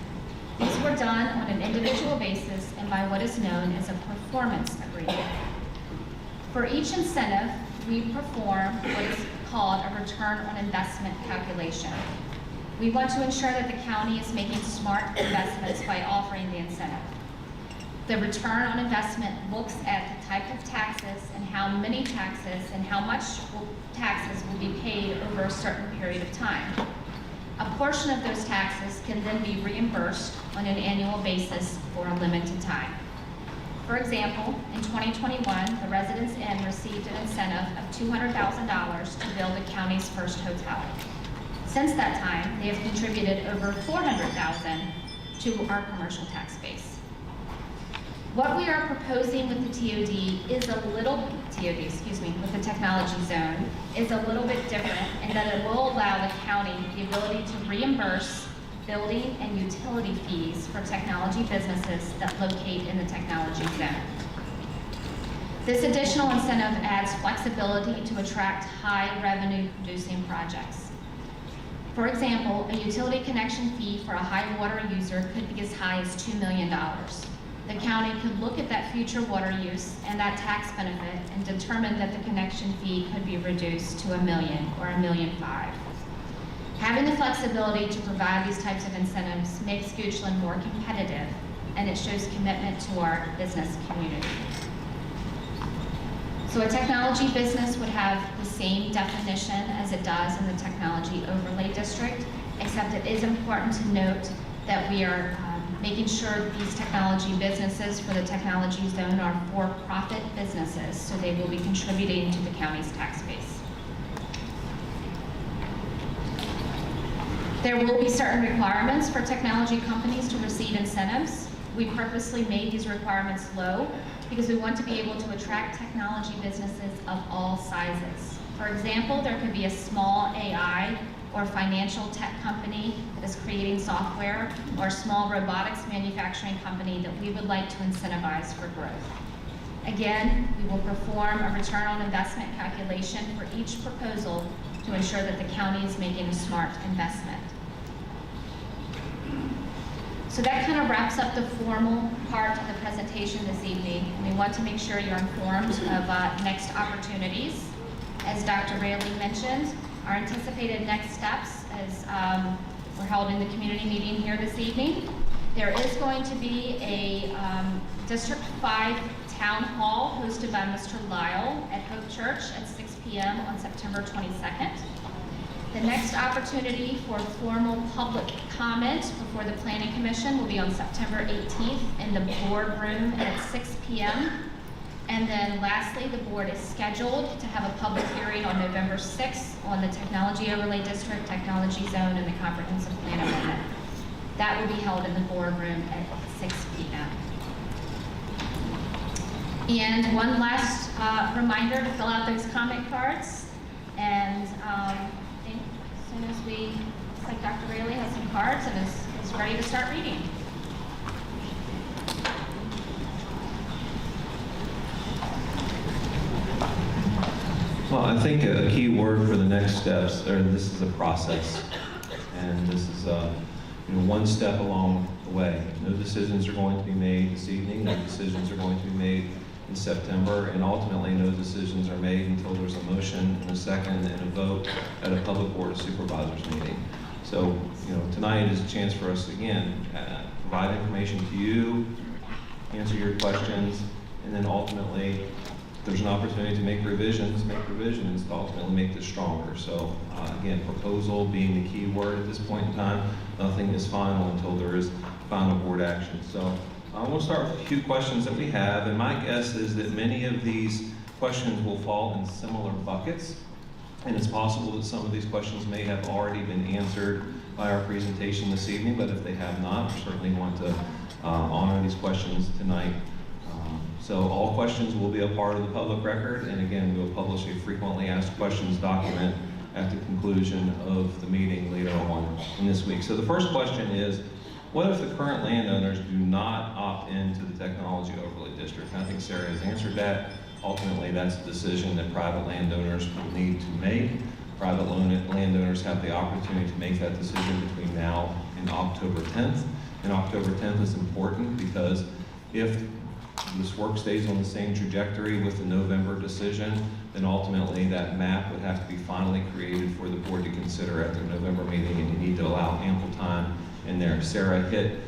These were done on an individual basis and by what is known as a performance agreement. For each incentive, we perform what is called a return on investment calculation. We want to ensure that the county is making smart investments by offering the incentive. The return on investment looks at the type of taxes and how many taxes and how much taxes will be paid over a certain period of time. A portion of those taxes can then be reimbursed on an annual basis for a limited time. For example, in 2021, the Residence Inn received an incentive of $200,000 to build the county's first hotel. Since that time, they have contributed over $400,000 to our commercial tax base. What we are proposing with the with the technology zone is a little bit different in that it will allow the county the ability to reimburse building and utility fees for technology businesses that locate in the technology zone. This additional incentive adds flexibility to attract high revenue producing projects. For example, a utility connection fee for a high water user could be as high as $2 million. The county could look at that future water use and that tax benefit and determine that the connection fee could be reduced to $1 million or $1.5 million. Having the flexibility to provide these types of incentives makes Goochland more competitive, and it shows commitment to our business community. So a technology business would have the same definition as it does in the technology overlay district, except it is important to note that we are making sure that these technology businesses for the technology zone are for-profit businesses, so they will be contributing to the county's tax base. There will be certain requirements for technology companies to receive incentives. We purposely made these requirements low because we want to be able to attract technology businesses of all sizes. For example, there could be a small AI or financial tech company that is creating software, or a small robotics manufacturing company that we would like to incentivize for growth. Again, we will perform a return on investment calculation for each proposal to ensure that the county is making a smart investment. So that kind of wraps up the formal part of the presentation this evening. We want to make sure you're informed of next opportunities. As Dr. Raley mentioned, our anticipated next steps as we're held in the community meeting here this evening. There is going to be a District 5 Town Hall hosted by Mr. Lyle at Hope Church at 6 p.m. on September 22nd. The next opportunity for formal public comment before the Planning Commission will be on September 18th in the boardroom at 6 p.m. And then lastly, the board is scheduled to have a public hearing on November 6th on the Technology Overlay District, Technology Zone, and the Comprehensive Plan Amendment. That will be held in the boardroom at 6 p.m. And one last reminder to fill out those comment cards. And I think as soon as looks like Dr. Raley has some cards and is ready to start reading. Well, I think a key word for the next steps, or this is a process, and this is one step along the way. No decisions are going to be made this evening. No decisions are going to be made in September, and ultimately no decisions are made until there's a motion and a second and a vote at a public board of supervisors meeting. So, tonight is a chance for us again provide information to you, answer your questions, and then ultimately there's an opportunity to make revisions to ultimately make this stronger. So again, proposal being the key word at this point in time. Nothing is final until there is final board action. So we'll start with a few questions that we have, and my guess is that many of these questions will fall in similar buckets, and it's possible that some of these questions may have already been answered by our presentation this evening, but if they have not, we certainly want to honor these questions tonight. So all questions will be a part of the public record, and again, we'll publish a frequently asked questions document at the conclusion of the meeting later on in this week. So the first question is, what if the current landowners do not opt into the Technology Overlay District? And I think Sarah has answered that. Ultimately, that's a decision that private landowners will need to make. Private landowners have the opportunity to make that decision between now and October 10th. And October 10th is important because if this work stays on the same trajectory with the November decision, then ultimately that map would have to be finally created for the board to consider at their November meeting, and you need to allow ample time in there. Sarah hit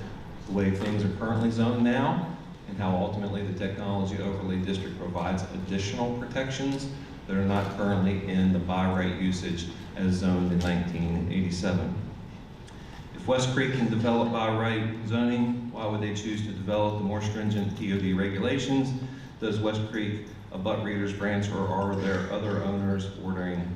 the way things are currently zoned now and how ultimately the Technology Overlay District provides additional protections that are not currently in the by right usage as zoned in 1987. If West Creek can develop by right zoning, why would they choose to develop the more stringent TOD regulations? Does West Creek abut Reader's Branch, or are there other owners bordering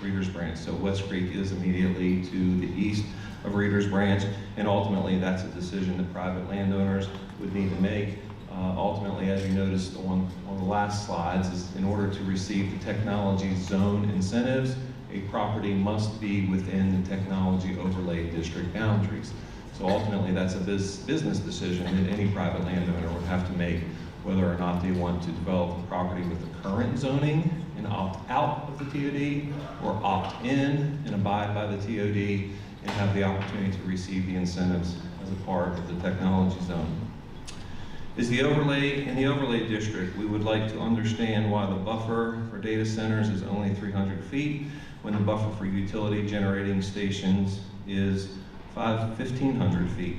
Reader's Branch? So West Creek is immediately to the east of Reader's Branch, and ultimately that's a decision that private landowners would need to make. Ultimately, as you noticed on the last slides, is in order to receive the technology zone incentives, a property must be within the Technology Overlay District boundaries. So ultimately, that's a business decision that any private landowner would have to make, whether or not they want to develop the property with the current zoning and opt out of the TOD, or opt in and abide by the TOD and have the opportunity to receive the incentives as a part of the technology zone. Is the overlay in the overlay district? We would like to understand why the buffer for data centers is only 300 feet when the buffer for utility generating stations is 1,500 feet.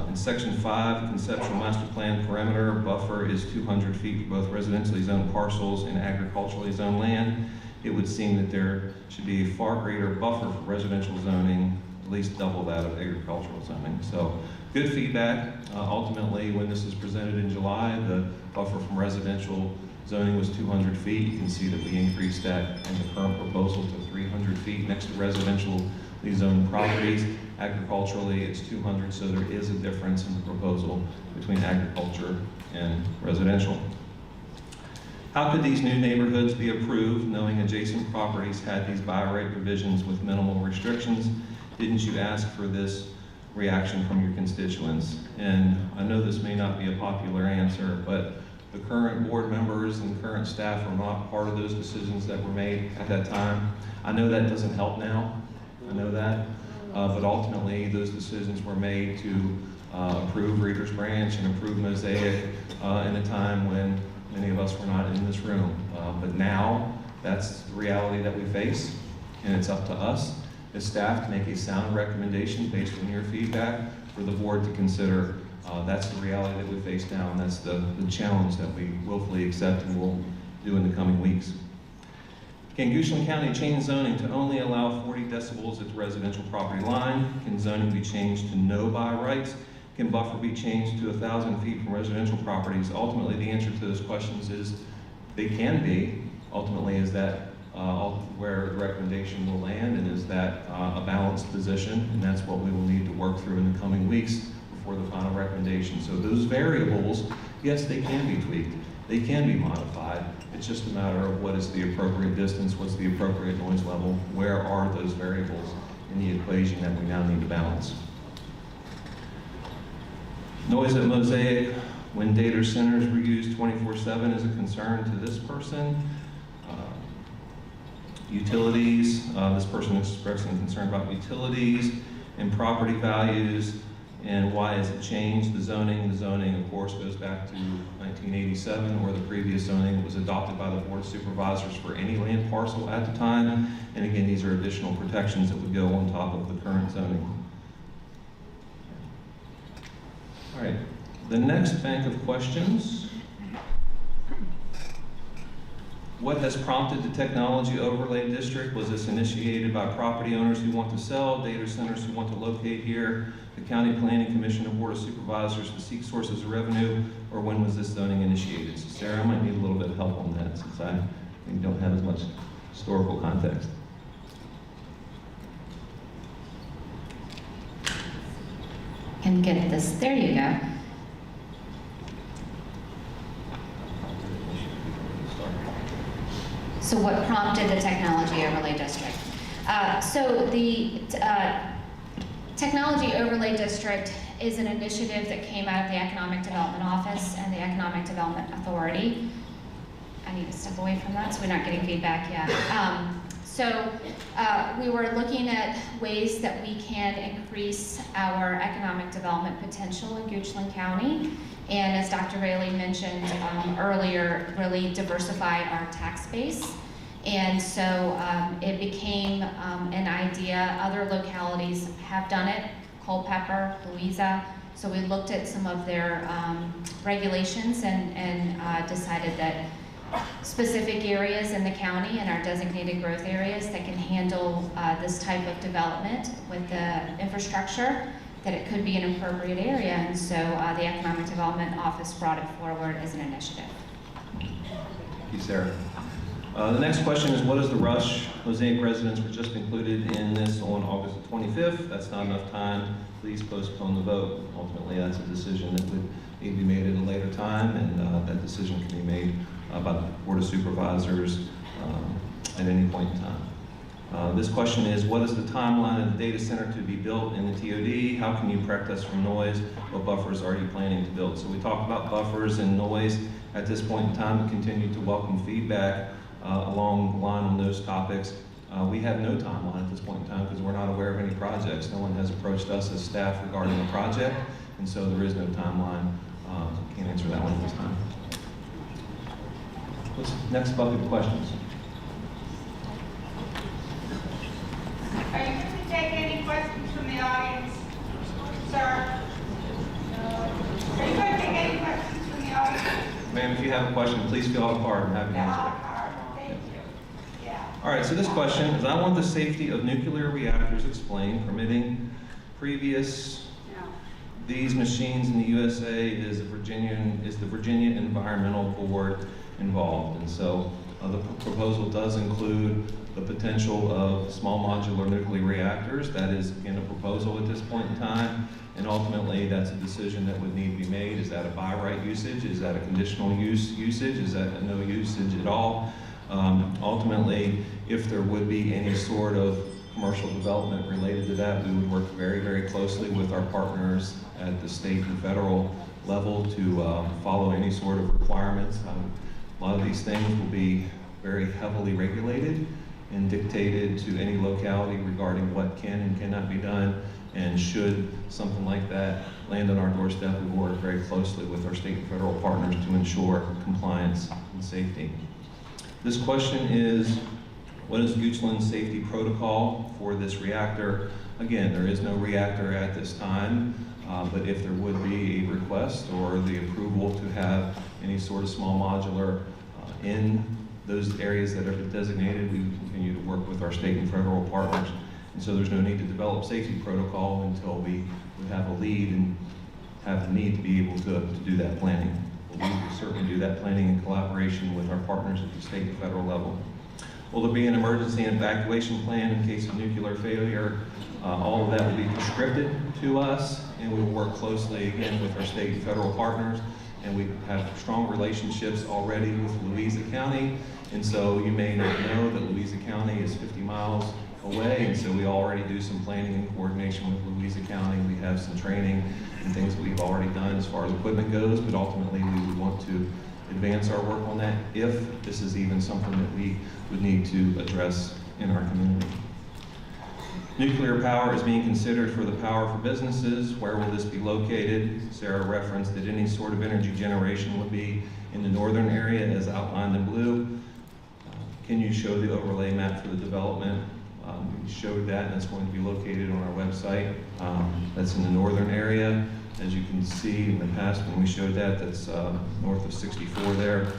In section 5, conceptual master plan perimeter buffer is 200 feet for both residentially zoned parcels and agriculturally zoned land. It would seem that there should be a far greater buffer for residential zoning, at least double that of agricultural zoning. So good feedback. Ultimately, when this is presented in July, the buffer from residential zoning was 200 feet. You can see that we increased that in the current proposal to 300 feet next to residentially zoned properties. Agriculturally, it's 200, so there is a difference in the proposal between agriculture and residential. How could these new neighborhoods be approved knowing adjacent properties had these by right provisions with minimal restrictions? Didn't you ask for this reaction from your constituents? And I know this may not be a popular answer, but the current board members and current staff are not part of those decisions that were made at that time. I know that doesn't help now. I know that. but ultimately those decisions were made to approve Reader's Branch and approve Mosaic in a time when many of us were not in this room. But now, that's the reality that we face, and it's up to us as staff to make a sound recommendation based on your feedback for the board to consider. That's the reality that we face now, and that's the challenge that we willfully accept and will do in the coming weeks. Can Goochland County change zoning to only allow 40 decibels at the residential property line? Can zoning be changed to no by rights? Can buffer be changed to 1,000 feet from residential properties? Ultimately, the answer to those questions is they can be. Ultimately, is that where the recommendation will land, and is that a balanced position, and that's what we will need to work through in the coming weeks before the final recommendation. So those variables, yes, they can be tweaked. They can be modified. It's just a matter of what is the appropriate distance, what's the appropriate noise level, where are those variables in the equation that we now need to balance. Noise at Mosaic, when data centers were used 24/7 is a concern to this person. Utilities, this person expressing concern about utilities and property values, and why has it changed? The zoning, of course, goes back to 1987, or the previous zoning that was adopted by the Board of Supervisors for any land parcel at the time. And again, these are additional protections that would go on top of the current zoning. All right, the next bank of questions. What has prompted the technology overlay district? Was this initiated by property owners who want to sell, data centers who want to locate here, the County Planning Commission and Board of Supervisors to seek sources of revenue, or when was this zoning initiated? So Sarah, I might need a little bit of help on that since I don't have as much historical context. Can get this, there you go. So what prompted the Technology Overlay District? So the Technology Overlay District is an initiative that came out of the Economic Development Office and the Economic Development Authority. I need to step away from that so we're not getting feedback yet. We were looking at ways that we can increase our economic development potential in Goochland County. And as Dr. Raley mentioned earlier, really diversify our tax base. And so it became an idea. Other localities have done it, Culpeper, Louisa. So we looked at some of their regulations and decided that specific areas in the county and our designated growth areas that can handle this type of development with the infrastructure, that it could be an appropriate area, and so the Economic Development Office brought it forward as an initiative. Thank you, Sarah. The next question is, what is the rush? Mosaic residents were just included in this on August the 25th. That's not enough time. Please postpone the vote. Ultimately, that's a decision that would need to be made at a later time, and that decision can be made by the Board of Supervisors at any point in time. This question is, what is the timeline of the data center to be built in the TOD? How can you protect us from noise? What buffers are you planning to build? So we talked about buffers and noise at this point in time, and continue to welcome feedback along the line on those topics. We have no timeline at this point in time because we're not aware of any projects. No one has approached us as staff regarding a project, and so there is no timeline. Can't answer that one at this time. What's next bucket of questions? Are you going to take any questions from the audience, sir? Are you going to take any questions from the audience? Ma'am, if you have a question, please fill out a card. I'm happy to answer it. Thank you. Yeah. All right, so this question is, I want the safety of nuclear reactors explained, permitting previous. These machines in the USA is the Virginia Environmental Board involved. And so the proposal does include the potential of small modular nuclear reactors. That is, again, a proposal at this point in time. And ultimately, that's a decision that would need to be made. Is that a by right usage? Is that a conditional usage? Is that a no usage at all? Ultimately, if there would be any sort of commercial development related to that, we would work very, very closely with our partners at the state and federal level to follow any sort of requirements. A lot of these things will be very heavily regulated, and dictated to any locality regarding what can and cannot be done. And should something like that land on our doorstep, we work very closely with our state and federal partners to ensure compliance and safety. This question is, what is Goochland's safety protocol for this reactor? Again, there is no reactor at this time, but if there would be a request or the approval to have any sort of small modular in those areas that are designated, we continue to work with our state and federal partners. And so there's no need to develop safety protocol until we would have a lead and have the need to be able to do that planning. We will certainly do that planning in collaboration with our partners at the state and federal level. Will there be an emergency evacuation plan in case of nuclear failure? All of that will be prescripted to us, and we will work closely again with our state and federal partners. And we have strong relationships already with Louisa County. And so you may not know that Louisa County is 50 miles away, and so we already do some planning in coordination with Louisa County. We have some training and things that we've already done as far as equipment goes, but ultimately we would want to advance our work on that if this is even something that we would need to address in our community. Nuclear power is being considered for the power for businesses. Where will this be located? Sarah referenced that any sort of energy generation would be in the northern area as outlined in blue. Can you show the overlay map for the development? We showed that, and that's going to be located on our website. That's in the northern area. As you can see in the past when we showed that, that's north of 64 there.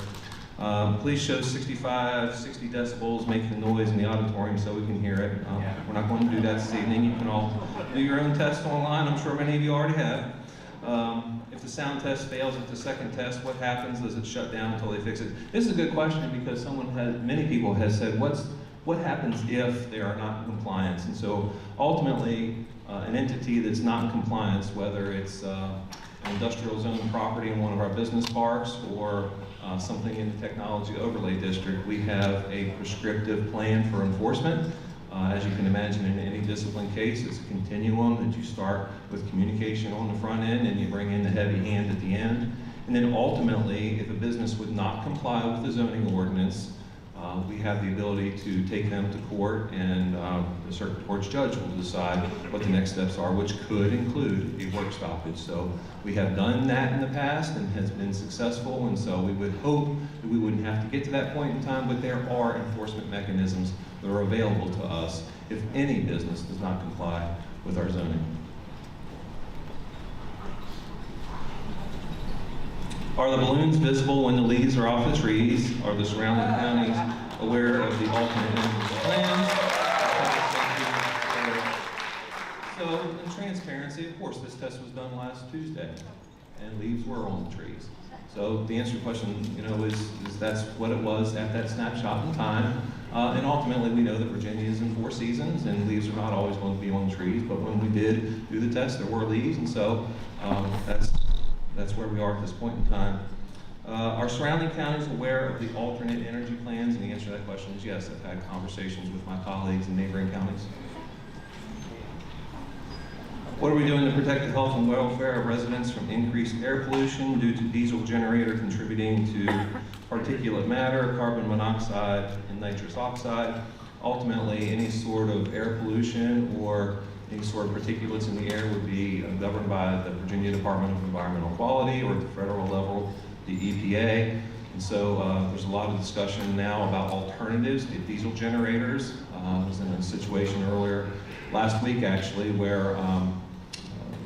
Please show 65, 60 decibels, make the noise in the auditorium so we can hear it. We're not going to do that this evening. You can all do your own test online. I'm sure many of you already have. If the sound test fails at the second test, what happens? Does it shut down until they fix it? This is a good question because many people have said, what happens if they are not in compliance? And so ultimately, an entity that's not in compliance, whether it's an industrial zone property in one of our business parks or something in the technology overlay district, we have a prescriptive plan for enforcement. As you can imagine, in any discipline case, it's a continuum that you start with communication on the front end and you bring in the heavy hand at the end. And then ultimately, if a business would not comply with the zoning ordinance, we have the ability to take them to court, and the circuit court's judge will decide what the next steps are, which could include a work stoppage. So we have done that in the past and has been successful, and so we would hope that we wouldn't have to get to that point in time, but there are enforcement mechanisms that are available to us if any business does not comply with our zoning. Are the balloons visible when the leaves are off the trees? Are the surrounding counties aware of the alternate energy plans? So, in transparency, of course, this test was done last Tuesday, and leaves were on the trees. So the answer to your question, is that's what it was at that snapshot in time. And ultimately, we know that Virginia is in 4 seasons, and leaves are not always going to be on the trees. But when we did do the test, there were leaves, and so that's where we are at this point in time. Are surrounding counties aware of the alternate energy plans? And the answer to that question is yes. I've had conversations with my colleagues in neighboring counties. What are we doing to protect the health and welfare of residents from increased air pollution due to diesel generator contributing to particulate matter, carbon monoxide, and nitrous oxide? Ultimately, any sort of air pollution or any sort of particulates in the air would be governed by the Virginia Department of Environmental Quality, or at the federal level, the EPA. And so there's a lot of discussion now about alternatives to diesel generators. I was in a situation earlier last week, actually, where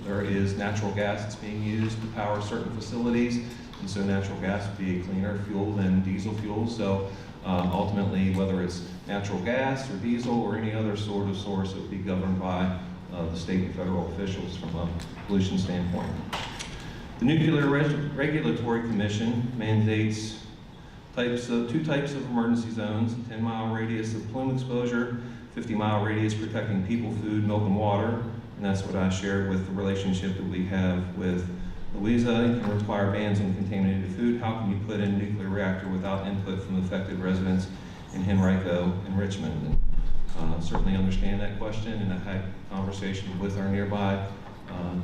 there is natural gas that's being used to power certain facilities. And so natural gas would be a cleaner fuel than diesel fuel. So ultimately, whether it's natural gas or diesel or any other sort of source, it would be governed by the state and federal officials from a pollution standpoint. The Nuclear Regulatory Commission mandates two types of emergency zones: a 10-mile radius of plume exposure, 50-mile radius protecting people, food, milk, and water. And that's what I shared with the relationship that we have with Louisa. You can require bans on contaminated food. How can you put in a nuclear reactor without input from affected residents in Henrico and Richmond? And certainly understand that question, and I've had conversations with our nearby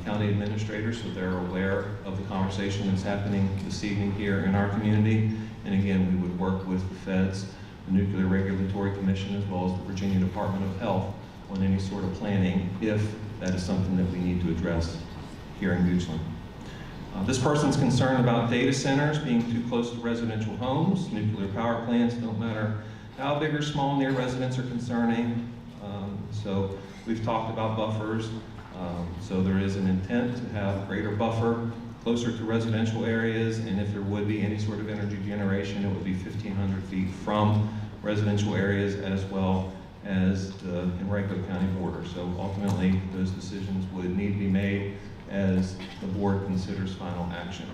county administrators, so they're aware of the conversation that's happening this evening here in our community. And again, we would work with the feds the Nuclear Regulatory Commission, as well as the Virginia Department of Health on any sort of planning, if that is something that we need to address here in Goochland. This person's concerned about data centers being too close to residential homes. Nuclear power plants, don't matter how big or small near residents, are concerning. So we've talked about buffers. So there is an intent to have greater buffer closer to residential areas, and if there would be any sort of energy generation, it would be 1,500 feet from residential areas as well as the Henrico County border. So ultimately, those decisions would need to be made as the board considers final action.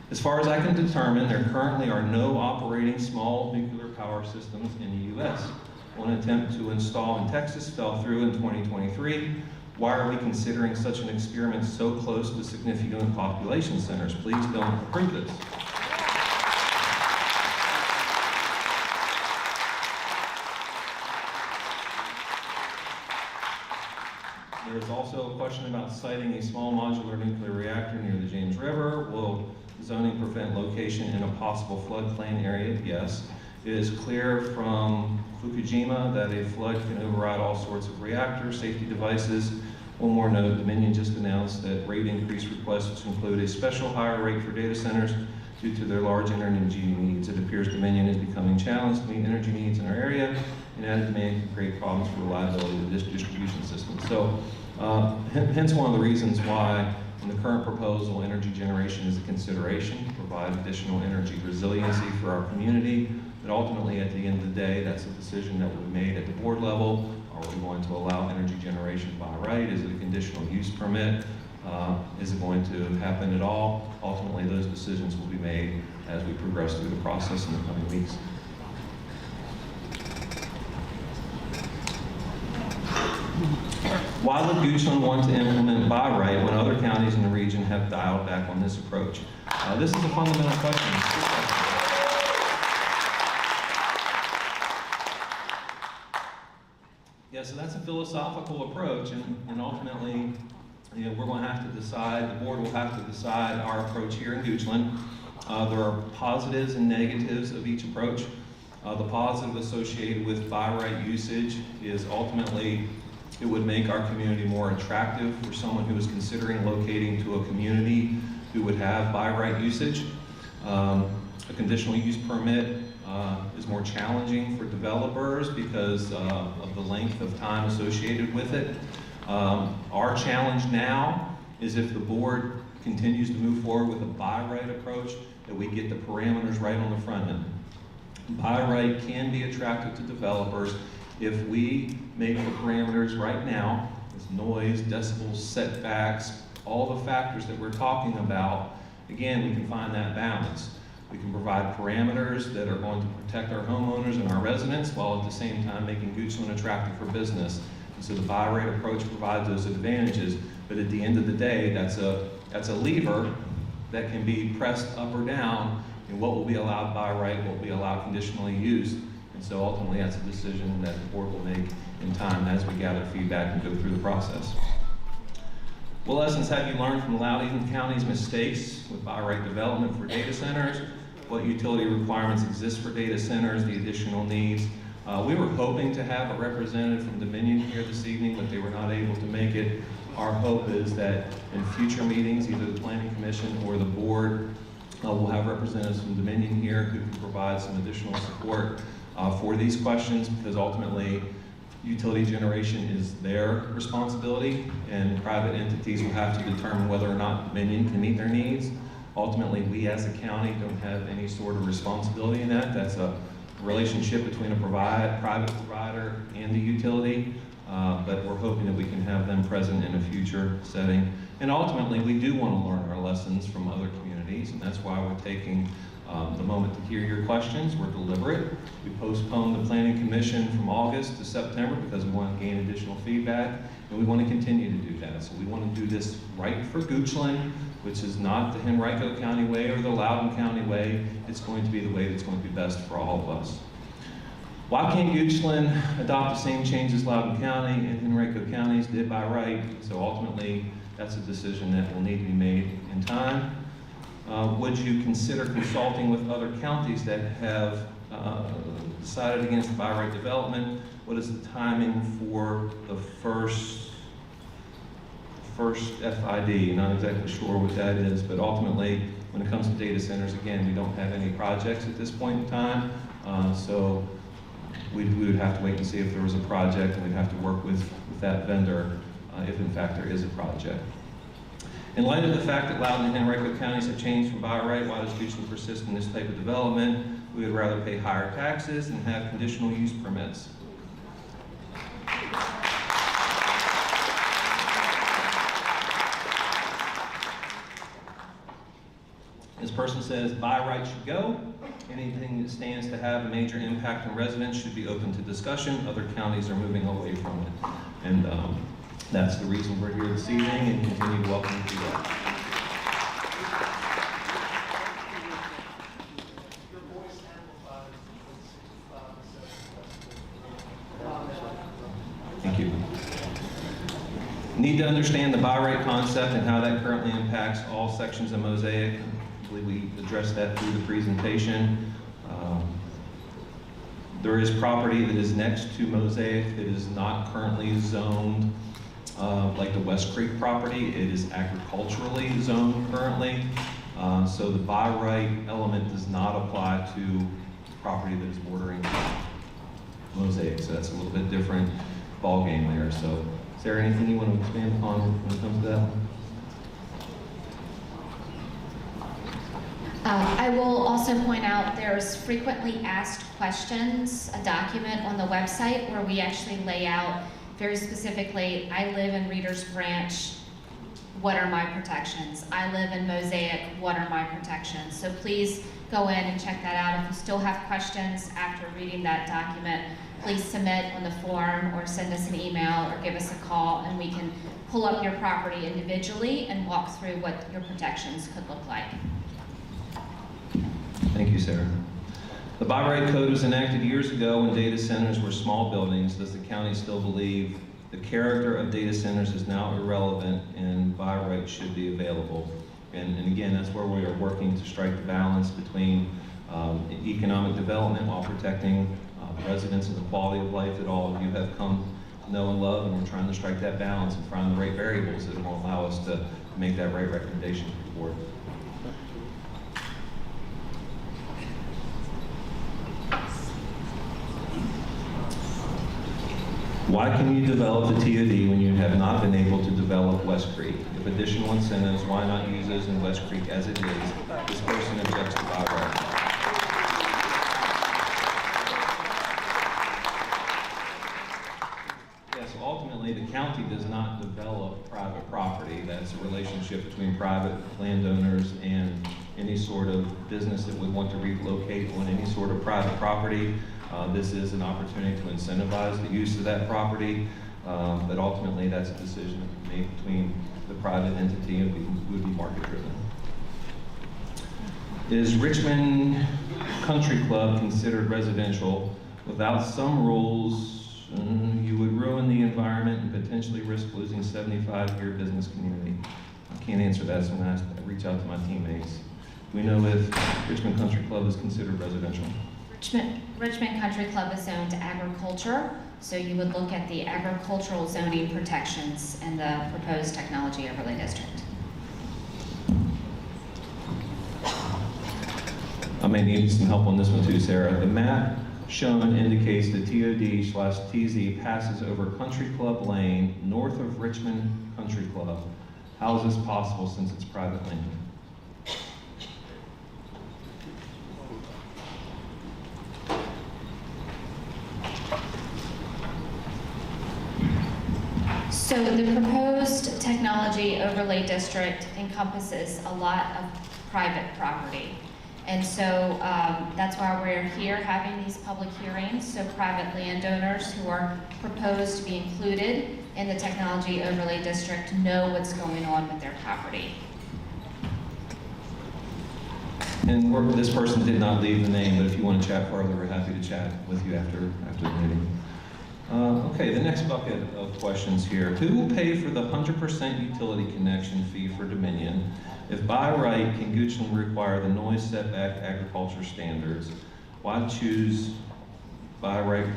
As far as I can determine, there currently are no operating small nuclear power systems in the U.S. One attempt to install in Texas fell through in 2023. Why are we considering such an experiment so close to significant population centers? Please don't approve this. There is also a question about siting a small modular nuclear reactor near the James River. Will zoning prevent location in a possible floodplain area? Yes. It is clear from Fukushima that a flood can override all sorts of reactor safety devices. One more note, Dominion just announced that rate increase requests include a special higher rate for data centers due to their large energy needs. It appears Dominion is becoming challenged to meet energy needs in our area, and added demand can create problems for reliability of this distribution system. So, hence one of the reasons why in the current proposal, energy generation is a consideration to provide additional energy resiliency for our community. But ultimately, at the end of the day, that's a decision that will be made at the board level. Are we going to allow energy generation by right? Is it a conditional use permit? Is it going to happen at all? Ultimately, those decisions will be made as we progress through the process in the coming weeks. Why would Goochland want to implement by right when other counties in the region have dialed back on this approach? This is a fundamental question. Yeah, so that's a philosophical approach, and ultimately, you know, we're going to have to decide, the board will have to decide our approach here in Goochland. There are positives and negatives of each approach. The positive associated with by right usage is ultimately it would make our community more attractive for someone who is considering locating to a community who would have by right usage. A conditional use permit is more challenging for developers because of the length of time associated with it. Our challenge now is if the board continues to move forward with a by right approach, that we get the parameters right on the front end. By right can be attractive to developers if we make the parameters right now, with noise, decibels, setbacks, all the factors that we're talking about. Again, we can find that balance. We can provide parameters that are going to protect our homeowners and our residents while at the same time making Goochland attractive for business. And so the buy rate approach provides those advantages, but at the end of the day, that's a lever that can be pressed up or down in what will be allowed by right, what will be allowed conditionally used. And so ultimately that's a decision that the board will make in time as we gather feedback and go through the process. What lessons have you learned from Loudoun County's mistakes with by right development for data centers? What utility requirements exist for data centers, the additional needs? We were hoping to have a representative from Dominion here this evening, but they were not able to make it. Our hope is that in future meetings, either the Planning Commission or the board will have representatives from Dominion here who can provide some additional support for these questions, because ultimately utility generation is their responsibility, and private entities will have to determine whether or not Dominion can meet their needs. Ultimately, we as a county don't have any sort of responsibility in that. That's a relationship between a private provider and the utility, but we're hoping that we can have them present in a future setting. And ultimately, we do want to learn our lessons from other communities, and that's why we're taking the moment to hear your questions. We're deliberate. We postponed the Planning Commission from August to September because we want to gain additional feedback, and we want to continue to do that. So we want to do this right for Goochland, which is not the Henrico County way or the Loudoun County way. It's going to be the way that's going to be best for all of us. Why can't Goochland adopt the same changes Loudoun County and Henrico counties did by right? So ultimately, that's a decision that will need to be made in time. Would you consider consulting with other counties that have decided against by right development. What is the timing for the first FID? Not exactly sure what that is, but ultimately, when it comes to data centers, again, we don't have any projects at this point in time, so we would have to wait and see if there was a project, and we'd have to work with that vendor if in fact there is a project. In light of the fact that Loudoun and Henrico counties have changed from by right, why does Goochland persist in this type of development? We would rather pay higher taxes and have conditional use permits. This person says by right should go. Anything that stands to have a major impact on residents should be open to discussion. Other counties are moving away from it. And that's the reason we're here this evening, and continue to welcome you to that. Thank you. Need to understand the by right concept and how that currently impacts all sections of Mosaic. I believe we addressed that through the presentation. There is property that is next to Mosaic that is not currently zoned like the West Creek property. It is agriculturally zoned currently. So the by right element does not apply to property that is bordering Mosaic. So that's a little bit different ballgame there. So is there anything you want to expand upon when it comes to that one? I will also point out there's frequently asked questions, a document on the website where we actually lay out very specifically, I live in Reader's Branch, what are my protections? I live in Mosaic, what are my protections? So please go in and check that out. If you still have questions after reading that document, please submit on the form or send us an email or give us a call, and we can pull up your property individually and walk through what your protections could look like. Thank you, Sarah. The by right code was enacted years ago when data centers were small buildings. Does the county still believe the character of data centers is now irrelevant and by right should be available? And again, that's where we are working to strike the balance between economic development while protecting residents and the quality of life that all of you have come to know and love, and we're trying to strike that balance and find the right variables that will allow us to make that right recommendation to the board. Why can you develop the TOD when you have not been able to develop West Creek? If additional incentives, why not use those in West Creek as it is? This person objects to by right. Yes, ultimately, the county does not develop private property. That's a relationship between private landowners and any sort of business that would want to relocate on any sort of private property. This is an opportunity to incentivize the use of that property, but ultimately that's a decision made between the private entity and would be market driven. Is Richmond Country Club considered residential? Without some rules, you would ruin the environment and potentially risk losing a 75-year business community. I can't answer that, so I'm going to reach out to my teammates. Do we know if Richmond Country Club is considered residential? Richmond Country Club is zoned to agriculture, so you would look at the agricultural zoning protections in the proposed technology overlay district. I may need some help on this one too, Sarah. The map shown indicates the TOD/TZ passes over Country Club Lane north of Richmond Country Club. How is this possible since it's private land? So the proposed technology overlay district encompasses a lot of private property. And so that's why we're here having these public hearings, so private landowners who are proposed to be included in the technology overlay district know what's going on with their property. And this person did not leave the name, but if you want to chat further, we're happy to chat with you after the meeting. Okay, the next bucket of questions here. Who will pay for the 100% utility connection fee for Dominion? If by right, can Goochland require the noise setback agriculture standards? Why choose by right,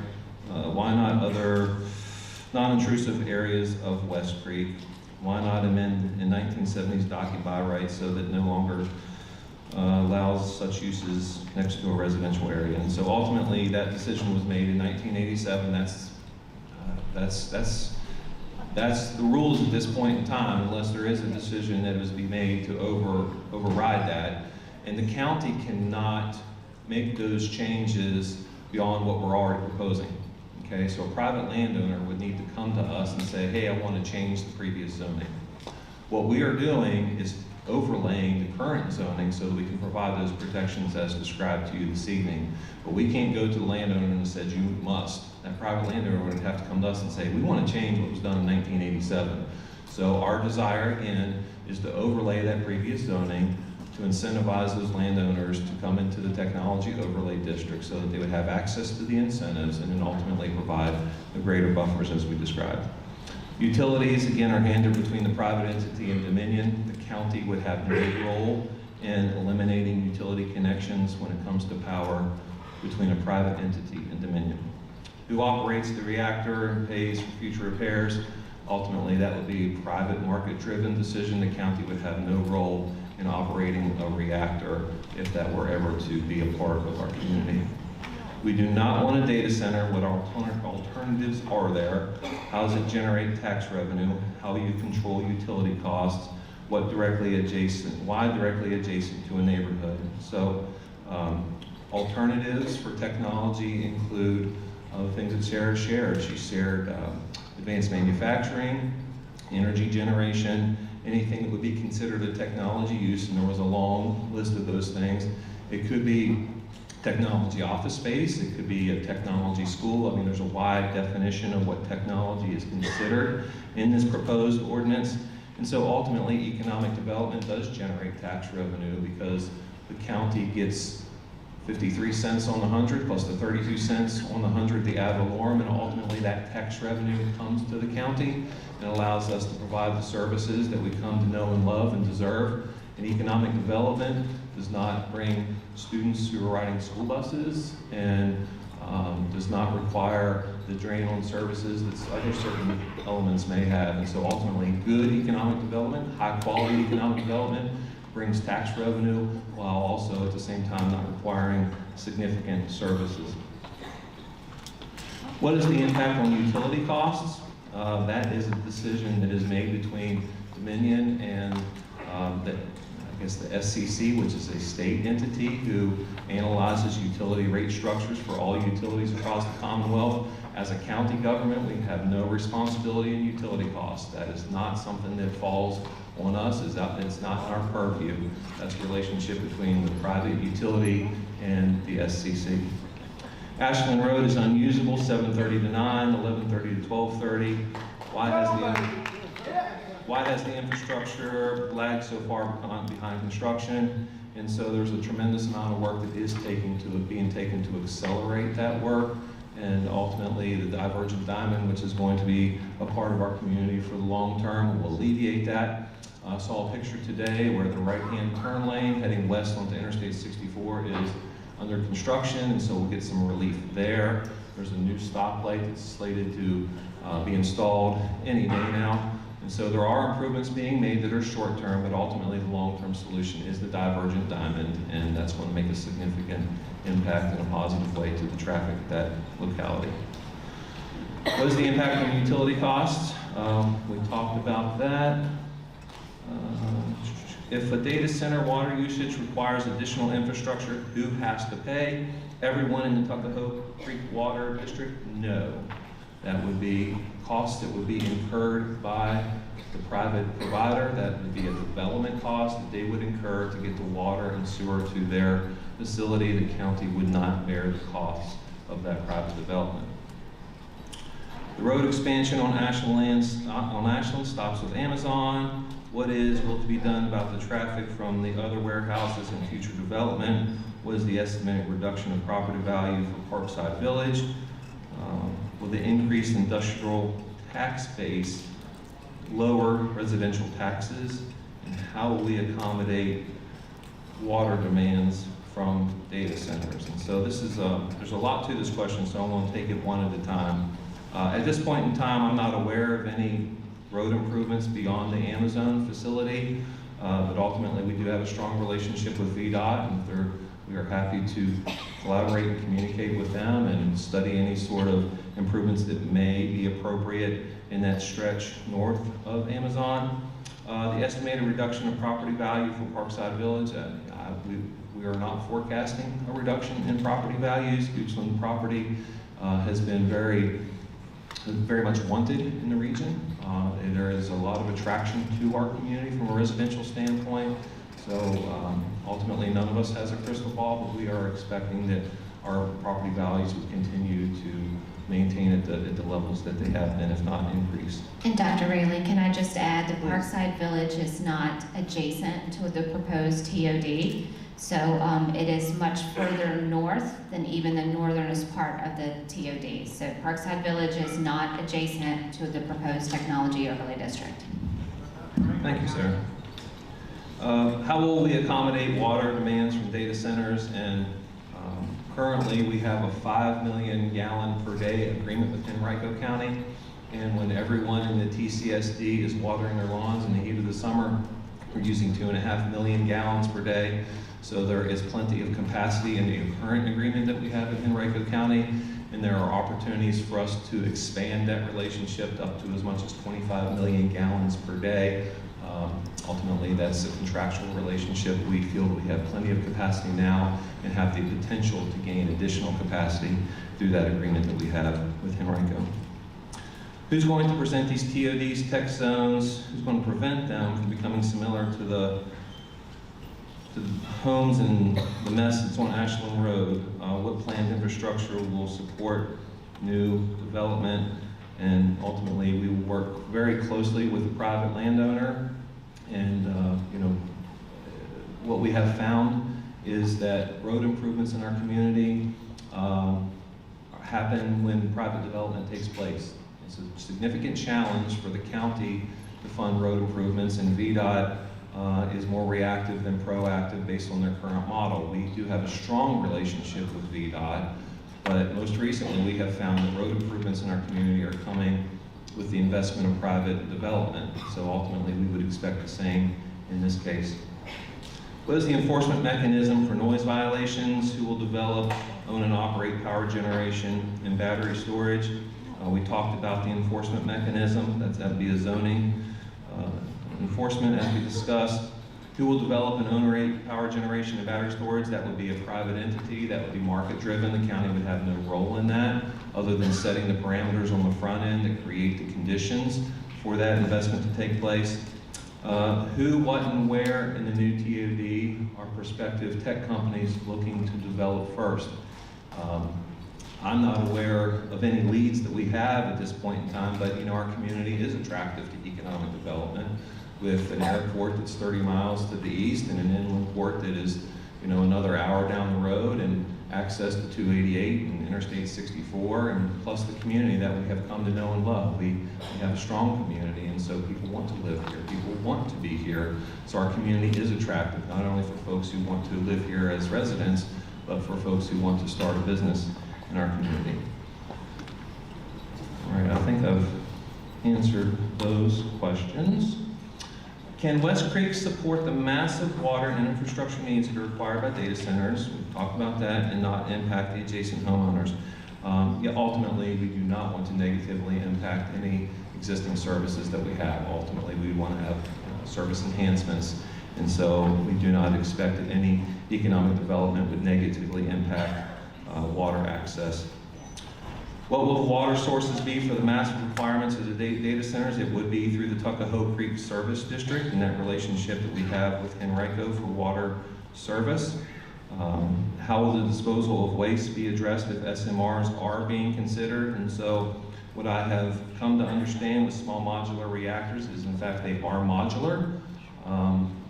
why not other non-intrusive areas of West Creek? Why not amend in 1970s docket by right so that no longer allows such uses next to a residential area? And so ultimately, that decision was made in 1987. That's the rules at this point in time, unless there is a decision that is to be made to override that. And the county cannot make those changes beyond what we're already proposing. Okay, so a private landowner would need to come to us and say, hey, I want to change the previous zoning. What we are doing is overlaying the current zoning so that we can provide those protections as described to you this evening. But we can't go to the landowner and say, you must. That private landowner would have to come to us and say, we want to change what was done in 1987. So our desire, again, is to overlay that previous zoning to incentivize those landowners to come into the technology overlay district so that they would have access to the incentives and then ultimately provide the greater buffers as we described. Utilities, again, are handled between the private entity and Dominion. The county would have no role in eliminating utility connections when it comes to power between a private entity and Dominion. Who operates the reactor and pays for future repairs? Ultimately, that would be a private market-driven decision. The county would have no role in operating a reactor if that were ever to be a part of our community. We do not want a data center. What alternatives are there? How does it generate tax revenue? How do you control utility costs? What directly adjacent? Why directly adjacent to a neighborhood? So alternatives for technology include things that Sarah shared. She shared advanced manufacturing, energy generation, anything that would be considered a technology use, and there was a long list of those things. It could be technology office space, it could be a technology school. I mean, there's a wide definition of what technology is considered in this proposed ordinance. And so ultimately, economic development does generate tax revenue because the county gets 53 cents on the 100 plus the 32 cents on the 100, the ad valorem, and ultimately that tax revenue comes to the county and allows us to provide the services that we come to know and love and deserve. And economic development does not bring students who are riding school buses and does not require the drain on services that other certain elements may have. And so ultimately, good economic development, high quality economic development, brings tax revenue while also at the same time not requiring significant services. What is the impact on utility costs? That is a decision that is made between Dominion and the SCC, which is a state entity who analyzes utility rate structures for all utilities across the Commonwealth. As a county government, we have no responsibility in utility costs. That is not something that falls on us. It's not in our purview. That's a relationship between the private utility and the SCC. Ashland Road is unusable, 7:30 to 9, 11:30 to 12:30. Why has the infrastructure lagged so far behind construction? And so there's a tremendous amount of work that is being taken to accelerate that work. And ultimately, the Divergent Diamond, which is going to be a part of our community for the long term, will alleviate that. I saw a picture today where the right-hand turn lane heading west onto Interstate 64 is under construction, and so we'll get some relief there. There's a new stoplight that's slated to be installed any day now. And so there are improvements being made that are short-term, but ultimately the long-term solution is the Divergent Diamond, and that's going to make a significant impact in a positive way to the traffic at that locality. What is the impact on utility costs? We talked about that. If a data center water usage requires additional infrastructure, who has to pay? Everyone in the Tuckahoe Creek Water District? No. That would be costs that would be incurred by the private provider. That would be a development cost that they would incur to get the water and sewer to their facility. The county would not bear the cost of that private development. The road expansion on Ashland stops with Amazon. What will to be done about the traffic from the other warehouses and future development? What is the estimated reduction of property value for Parkside Village? Will the increased industrial tax base lower residential taxes? And how will we accommodate water demands from data centers. And so this is there's a lot to this question, so I'm going to take it one at a time. At this point in time, I'm not aware of any road improvements beyond the Amazon facility, but ultimately we do have a strong relationship with VDOT, and we are happy to collaborate and communicate with them and study any sort of improvements that may be appropriate in that stretch north of Amazon. The estimated reduction of property value for Parkside Village, we are not forecasting a reduction in property values. Goochland property has been very much wanted in the region. And there is a lot of attraction to our community from a residential standpoint. So ultimately, none of us has a crystal ball, but we are expecting that our property values will continue to maintain at the levels that they have been, if not increased. And Dr. Rayleigh, can I just add, the Parkside Village is not adjacent to the proposed TOD. So it is much further north than even the northernest part of the TOD. So Parkside Village is not adjacent to the proposed technology overlay district. Thank you, Sarah. How will we accommodate water demands from data centers? And currently we have a 5 million gallon per day agreement with Henrico County. And when everyone in the TCSD is watering their lawns in the heat of the summer, we're using 2.5 million gallons per day. So there is plenty of capacity in the current agreement that we have in Henrico County, and there are opportunities for us to expand that relationship up to as much as 25 million gallons per day. Ultimately, that's a contractual relationship. We feel that we have plenty of capacity now and have the potential to gain additional capacity through that agreement that we have with Henrico. Who's going to present these TODs, tech zones? Who's going to prevent them from becoming similar to the homes and the mess that's on Ashland Road? What planned infrastructure will support new development? And ultimately, we will work very closely with the private landowner. And what we have found is that road improvements in our community happen when private development takes place. It's a significant challenge for the county to fund road improvements, and VDOT is more reactive than proactive based on their current model. We do have a strong relationship with VDOT, but most recently we have found that road improvements in our community are coming with the investment of private development. So ultimately we would expect the same in this case. What is the enforcement mechanism for noise violations? Who will develop, own, and operate power generation and battery storage? We talked about the enforcement mechanism. That would be a zoning enforcement, as we discussed. Who will develop and own power generation and battery storage? That would be a private entity. That would be market driven. The county would have no role in that other than setting the parameters on the front end that create the conditions for that investment to take place. Who, what, and where in the new TOD are prospective tech companies looking to develop first? I'm not aware of any leads that we have at this point in time, but our community is attractive to economic development, with an airport that's 30 miles to the east and an inland port that is, another hour down the road, and access to 288 and Interstate 64, and plus the community that we have come to know and love. We have a strong community, and so people want to live here. People want to be here. So our community is attractive, not only for folks who want to live here as residents, but for folks who want to start a business in our community. All right, I think I've answered those questions. Can West Creek support the massive water and infrastructure needs that are required by data centers? We've talked about that, and not impact the adjacent homeowners. Ultimately, we do not want to negatively impact any existing services that we have. Ultimately, we want to have service enhancements, and so we do not expect that any economic development would negatively impact water access. What will the water sources be for the massive requirements of the data centers? It would be through the Tuckahoe Creek Service District and that relationship that we have with Henrico for water service. How will the disposal of waste be addressed if SMRs are being considered? And so what I have come to understand with small modular reactors is, in fact, they are modular.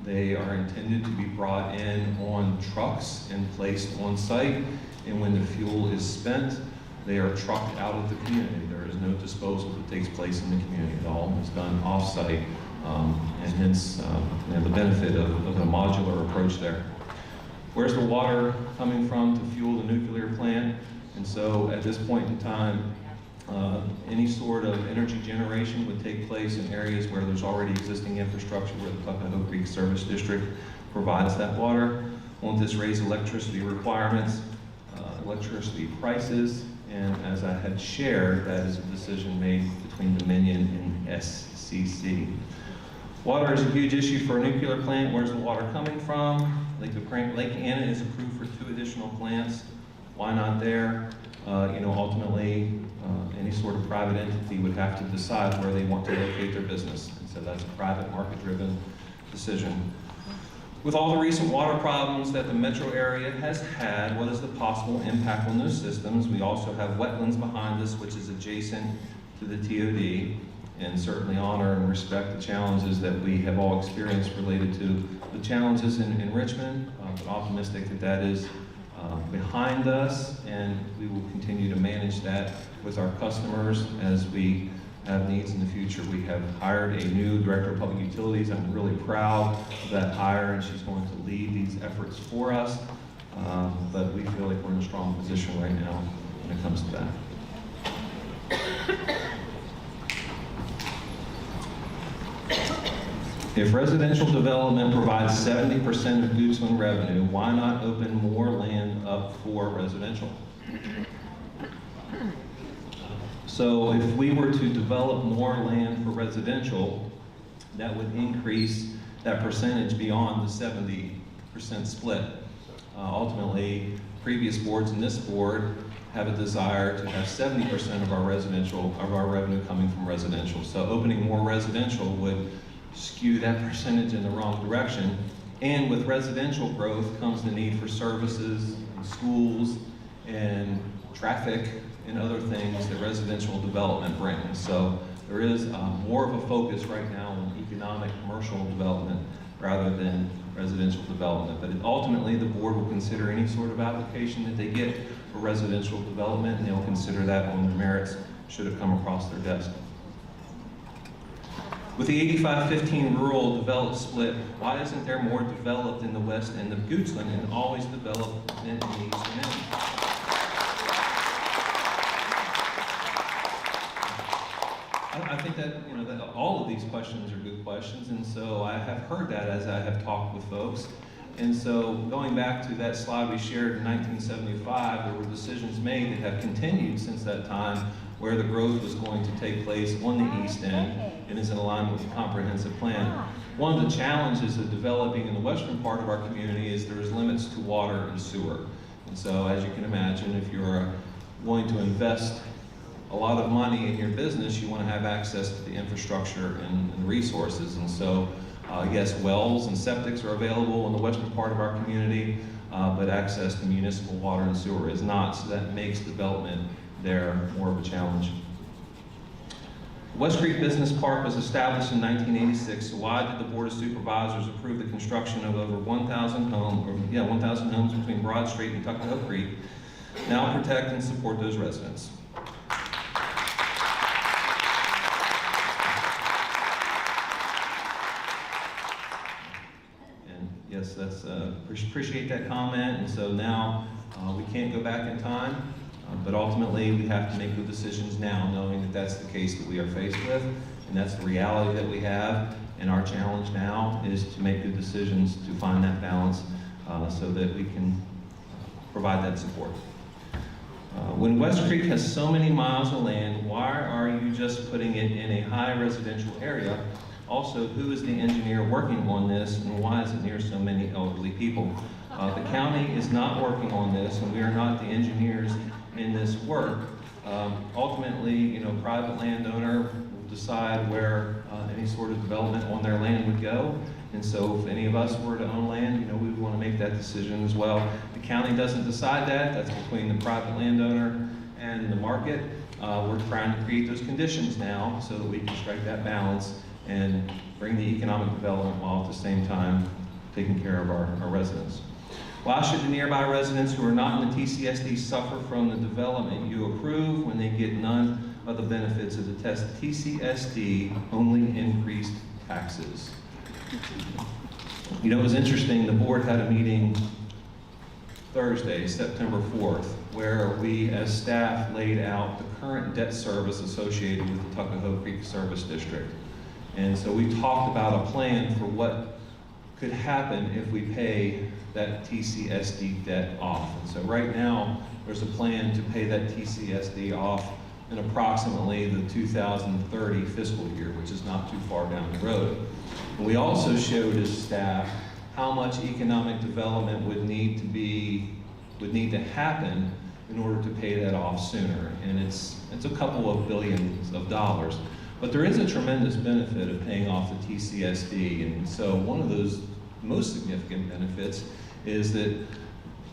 They are intended to be brought in on trucks and placed on site, and when the fuel is spent, they are trucked out of the community. There is no disposal that takes place in the community. It all is done off-site, and hence the benefit of a modular approach there. Where's the water coming from to fuel the nuclear plant? And so at this point in time, any sort of energy generation would take place in areas where there's already existing infrastructure, where the Tuckahoe Creek Service District provides that water. Won't this raise electricity requirements, electricity prices? And as I had shared, that is a decision made between Dominion and SCC. Water is a huge issue for a nuclear plant. Where's the water coming from? Lake Anna is approved for 2 additional plants. Why not there? Ultimately, any sort of private entity would have to decide where they want to locate their business. And so that's a private market-driven decision. With all the recent water problems that the metro area has had, what is the possible impact on those systems? We also have wetlands behind us, which is adjacent to the TOD, and certainly honor and respect the challenges that we have all experienced related to the challenges in Richmond, but optimistic that that is behind us, and we will continue to manage that with our customers as we have needs in the future. We have hired a new Director of Public Utilities. I'm really proud of that hire, and she's going to lead these efforts for us, but we feel like we're in a strong position right now when it comes to that. If residential development provides 70% of Goochland revenue, why not open more land up for residential? So if we were to develop more land for residential, that would increase that percentage beyond the 70% split. Ultimately, previous boards and this board have a desire to have 70% of our revenue coming from residential. So opening more residential would skew that percentage in the wrong direction. And with residential growth comes the need for services, and schools, and traffic, and other things that residential development brings. So there is more of a focus right now on economic commercial development rather than residential development. But ultimately, the board will consider any sort of application that they get for residential development, and they'll consider that on their merits should it come across their desk. With the 85-15 rural developed split, why isn't there more developed in the west end of Goochland and always developed in the eastern end? I think that, that all of these questions are good questions, and so I have heard that as I have talked with folks. And so going back to that slide we shared in 1975, there were decisions made that have continued since that time where the growth was going to take place on the east end and is in alignment with the comprehensive plan. One of the challenges of developing in the western part of our community is there's limits to water and sewer. And so as you can imagine, if you're going to invest a lot of money in your business, you want to have access to the infrastructure and resources. And so yes, wells and septics are available in the western part of our community, but access to municipal water and sewer is not, so that makes development there more of a challenge. West Creek Business Park was established in 1986, so why did the Board of Supervisors approve the construction of over 1,000 homes between Broad Street and Tuckahoe Creek? Now protect and support those residents. Yes, that's appreciate that comment. And so now we can't go back in time, but ultimately we have to make good decisions now, knowing that that's the case that we are faced with, and that's the reality that we have. And our challenge now is to make good decisions to find that balance so that we can provide that support. When West Creek has so many miles of land, why are you just putting it in a high residential area? Also, who is the engineer working on this, and why is it near so many elderly people? The county is not working on this, and we are not the engineers in this work. Ultimately, private landowner will decide where any sort of development on their land would go. And so if any of us were to own land, we would want to make that decision as well. The county doesn't decide that. That's between the private landowner and the market. We're trying to create those conditions now so that we can strike that balance and bring the economic development while at the same time taking care of our residents. Why should the nearby residents who are not in the TCSD suffer from the development you approve when they get none of the benefits of the test? TCSD only increased taxes. It was interesting, the board had a meeting Thursday, September 4th, where we as staff laid out the current debt service associated with the Tuckahoe Creek Service District. And so we talked about a plan for what could happen if we pay that TCSD debt off. And so right now, there's a plan to pay that TCSD off in approximately the 2030 fiscal year, which is not too far down the road. And we also showed as staff how much economic development would need to happen in order to pay that off sooner. And it's a couple of billions of dollars. But there is a tremendous benefit of paying off the TCSD. And so one of those most significant benefits is that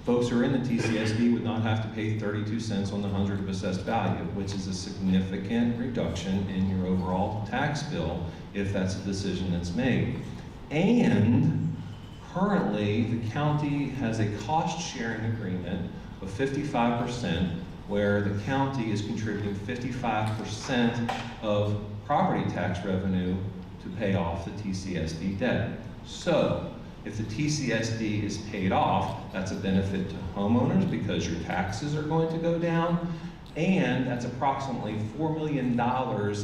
folks who are in the TCSD would not have to pay 32 cents on the 100 of assessed value, which is a significant reduction in your overall tax bill if that's a decision that's made. And currently, the county has a cost-sharing agreement of 55%, where the county is contributing 55% of property tax revenue to pay off the TCSD debt. So, if the TCSD is paid off, that's a benefit to homeowners because your taxes are going to go down, and that's approximately $4 million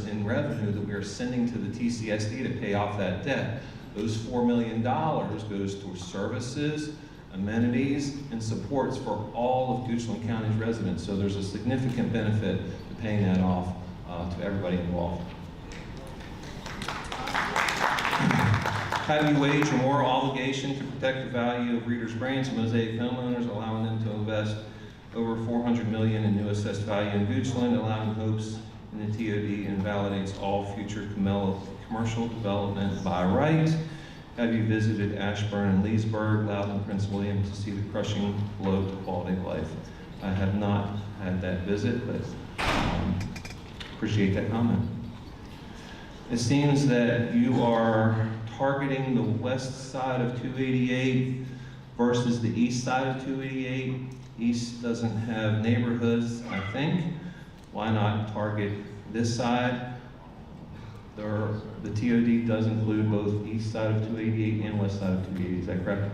in revenue that we are sending to the TCSD to pay off that debt. Those $4 million goes towards services, amenities, and supports for all of Goochland County's residents. So there's a significant benefit to paying that off to everybody involved. Have you wage or moral obligation to protect the value of Reader's Branch and Mosaic homeowners, allowing them to invest over $400 million in new assessed value in Goochland, allowing hopes in the TOD, invalidates all future commercial development by right? Have you visited Ashburn and Leesburg, Loudon and Prince William to see the crushing blow to quality of life? I have not had that visit, but appreciate that comment. It seems that you are targeting the west side of 288 versus the east side of 288. East doesn't have neighborhoods, I think. Why not target this side? The TOD does include both east side of 288 and west side of 288, is that correct?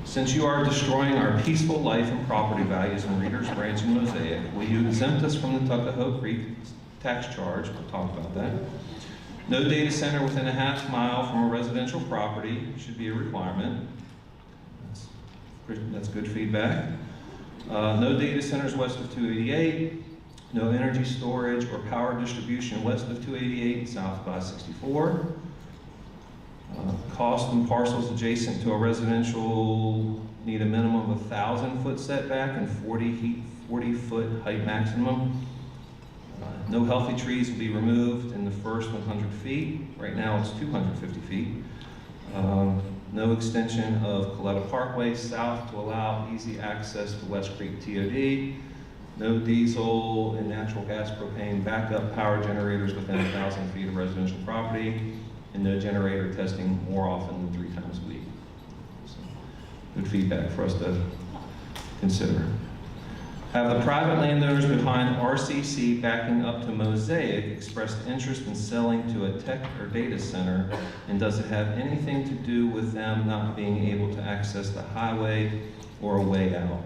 Since you are destroying our peaceful life and property values in Reader's Branch and Mosaic, will you exempt us from the Tuckahoe Creek tax charge? We'll talk about that. No data center within a half mile from a residential property should be a requirement. That's good feedback. No data centers west of 288. No energy storage or power distribution west of 288 and south of I-64. Cost and parcels adjacent to a residential need a minimum of 1,000-foot setback and 40-foot height maximum. No healthy trees will be removed in the first 100 feet. Right now it's 250 feet. No extension of Coletta Parkway south to allow easy access to West Creek TOD. No diesel and natural gas propane backup power generators within 1,000 feet of residential property, and no generator testing more often than 3 times a week. So, good feedback for us to consider. Have the private landowners behind RCC backing up to Mosaic expressed interest in selling to a tech or data center, and does it have anything to do with them not being able to access the highway or a way out?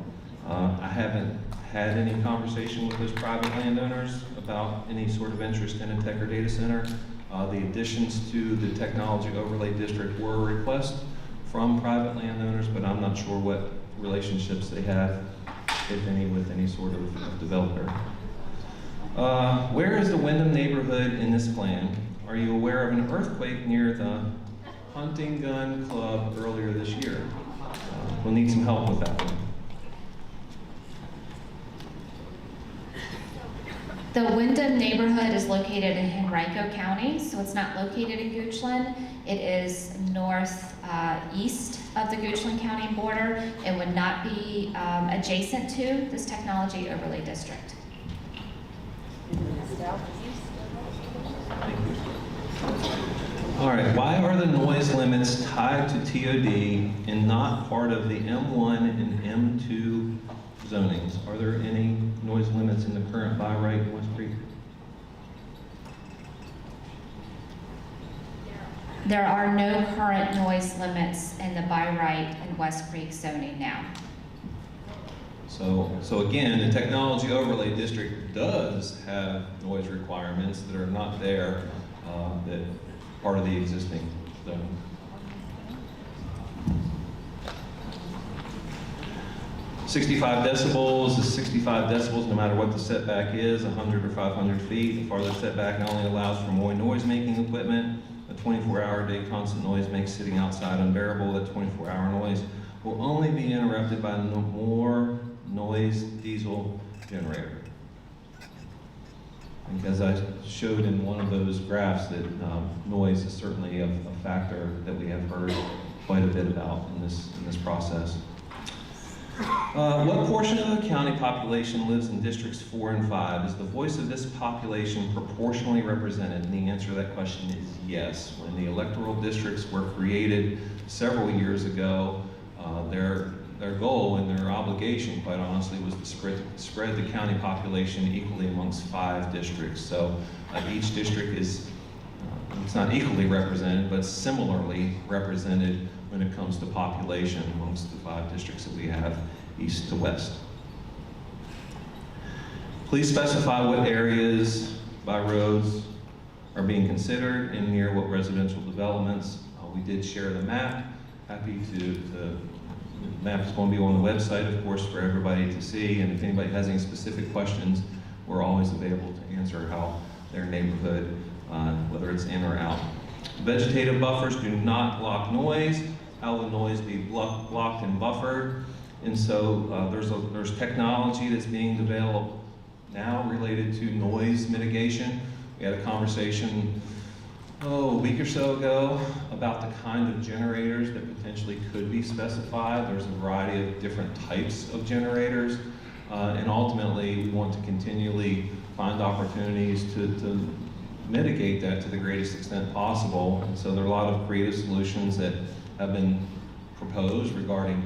I haven't had any conversation with those private landowners about any sort of interest in a tech or data center. The additions to the technology overlay district were a request from private landowners, but I'm not sure what relationships they have, if any, with any sort of developer. Where is the Wyndham neighborhood in this plan? Are you aware of an earthquake near the Hunting Gun Club earlier this year? We'll need some help with that one. The Wyndham neighborhood is located in Henrico County, so it's not located in Goochland. It is northeast of the Goochland County border. It would not be adjacent to this technology overlay district. All right, why are the noise limits tied to TOD and not part of the M1 and M2 zonings? Are there any noise limits in the current by right in West Creek? There are no current noise limits in the by right and West Creek zoning now. So again, the technology overlay district does have noise requirements that are not there, that part of the existing zone. "65 decibels is 65 decibels no matter what the setback is, 100 or 500 feet. The farther setback only allows for more noise-making equipment. A 24-hour day constant noise makes sitting outside unbearable. That 24-hour noise will only be interrupted by more noise diesel generator." And as I showed in one of those graphs, that noise is certainly a factor that we have heard quite a bit about in this process. What portion of the county population lives in districts 4 and 5? Is the voice of this population proportionally represented? And the answer to that question is yes. When the electoral districts were created several years ago, their goal and their obligation, quite honestly, was to spread the county population equally amongst 5 districts. So each district is, it's not equally represented, but similarly represented when it comes to population amongst the 5 districts that we have, east to west. Please specify what areas by roads are being considered and near what residential developments. We did share the map. Happy the map is going to be on the website, of course, for everybody to see. And if anybody has any specific questions, we're always available to answer how their neighborhood, whether it's in or out. Vegetative buffers do not block noise. How will noise be blocked and buffered? And so there's technology that's being developed now related to noise mitigation. We had a conversation a week or so ago about the kind of generators that potentially could be specified. There's a variety of different types of generators, and ultimately we want to continually find opportunities to mitigate that to the greatest extent possible. And so there are a lot of creative solutions that have been proposed regarding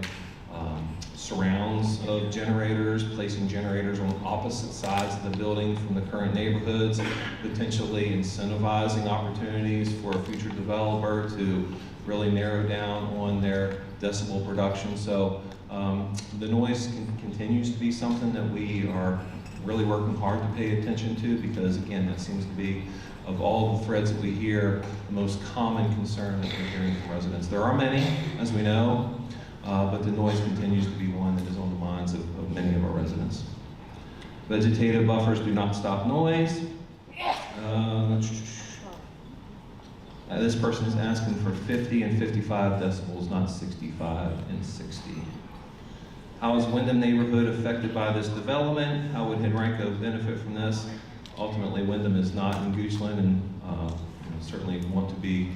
surrounds of generators, placing generators on opposite sides of the building from the current neighborhoods, potentially incentivizing opportunities for a future developer to really narrow down on their decibel production. So the noise continues to be something that we are really working hard to pay attention to, because again, that seems to be, of all the threads that we hear, the most common concern that we're hearing from residents. There are many, as we know, but the noise continues to be one that is on the minds of many of our residents. Vegetative buffers do not stop noise. This person is asking for 50 and 55 decibels, not 65 and 60. How is Wyndham neighborhood affected by this development? How would Henrico benefit from this? Ultimately, Wyndham is not in Goochland, and certainly want to be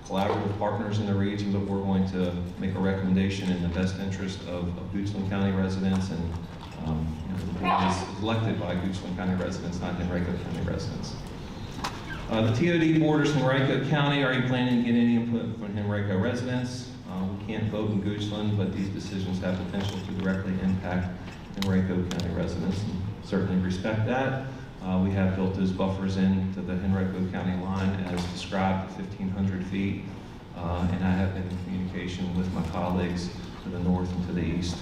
collaborative partners in the region, but we're going to make a recommendation in the best interest of Goochland County residents, and the board is elected by Goochland County residents, not Henrico County residents. The TOD borders Henrico County. Are you planning to get any input from Henrico residents? We can't vote in Goochland, but these decisions have potential to directly impact Henrico County residents, and certainly respect that. We have built those buffers into the Henrico County line as described, 1,500 feet, and I have been in communication with my colleagues to the north and to the east.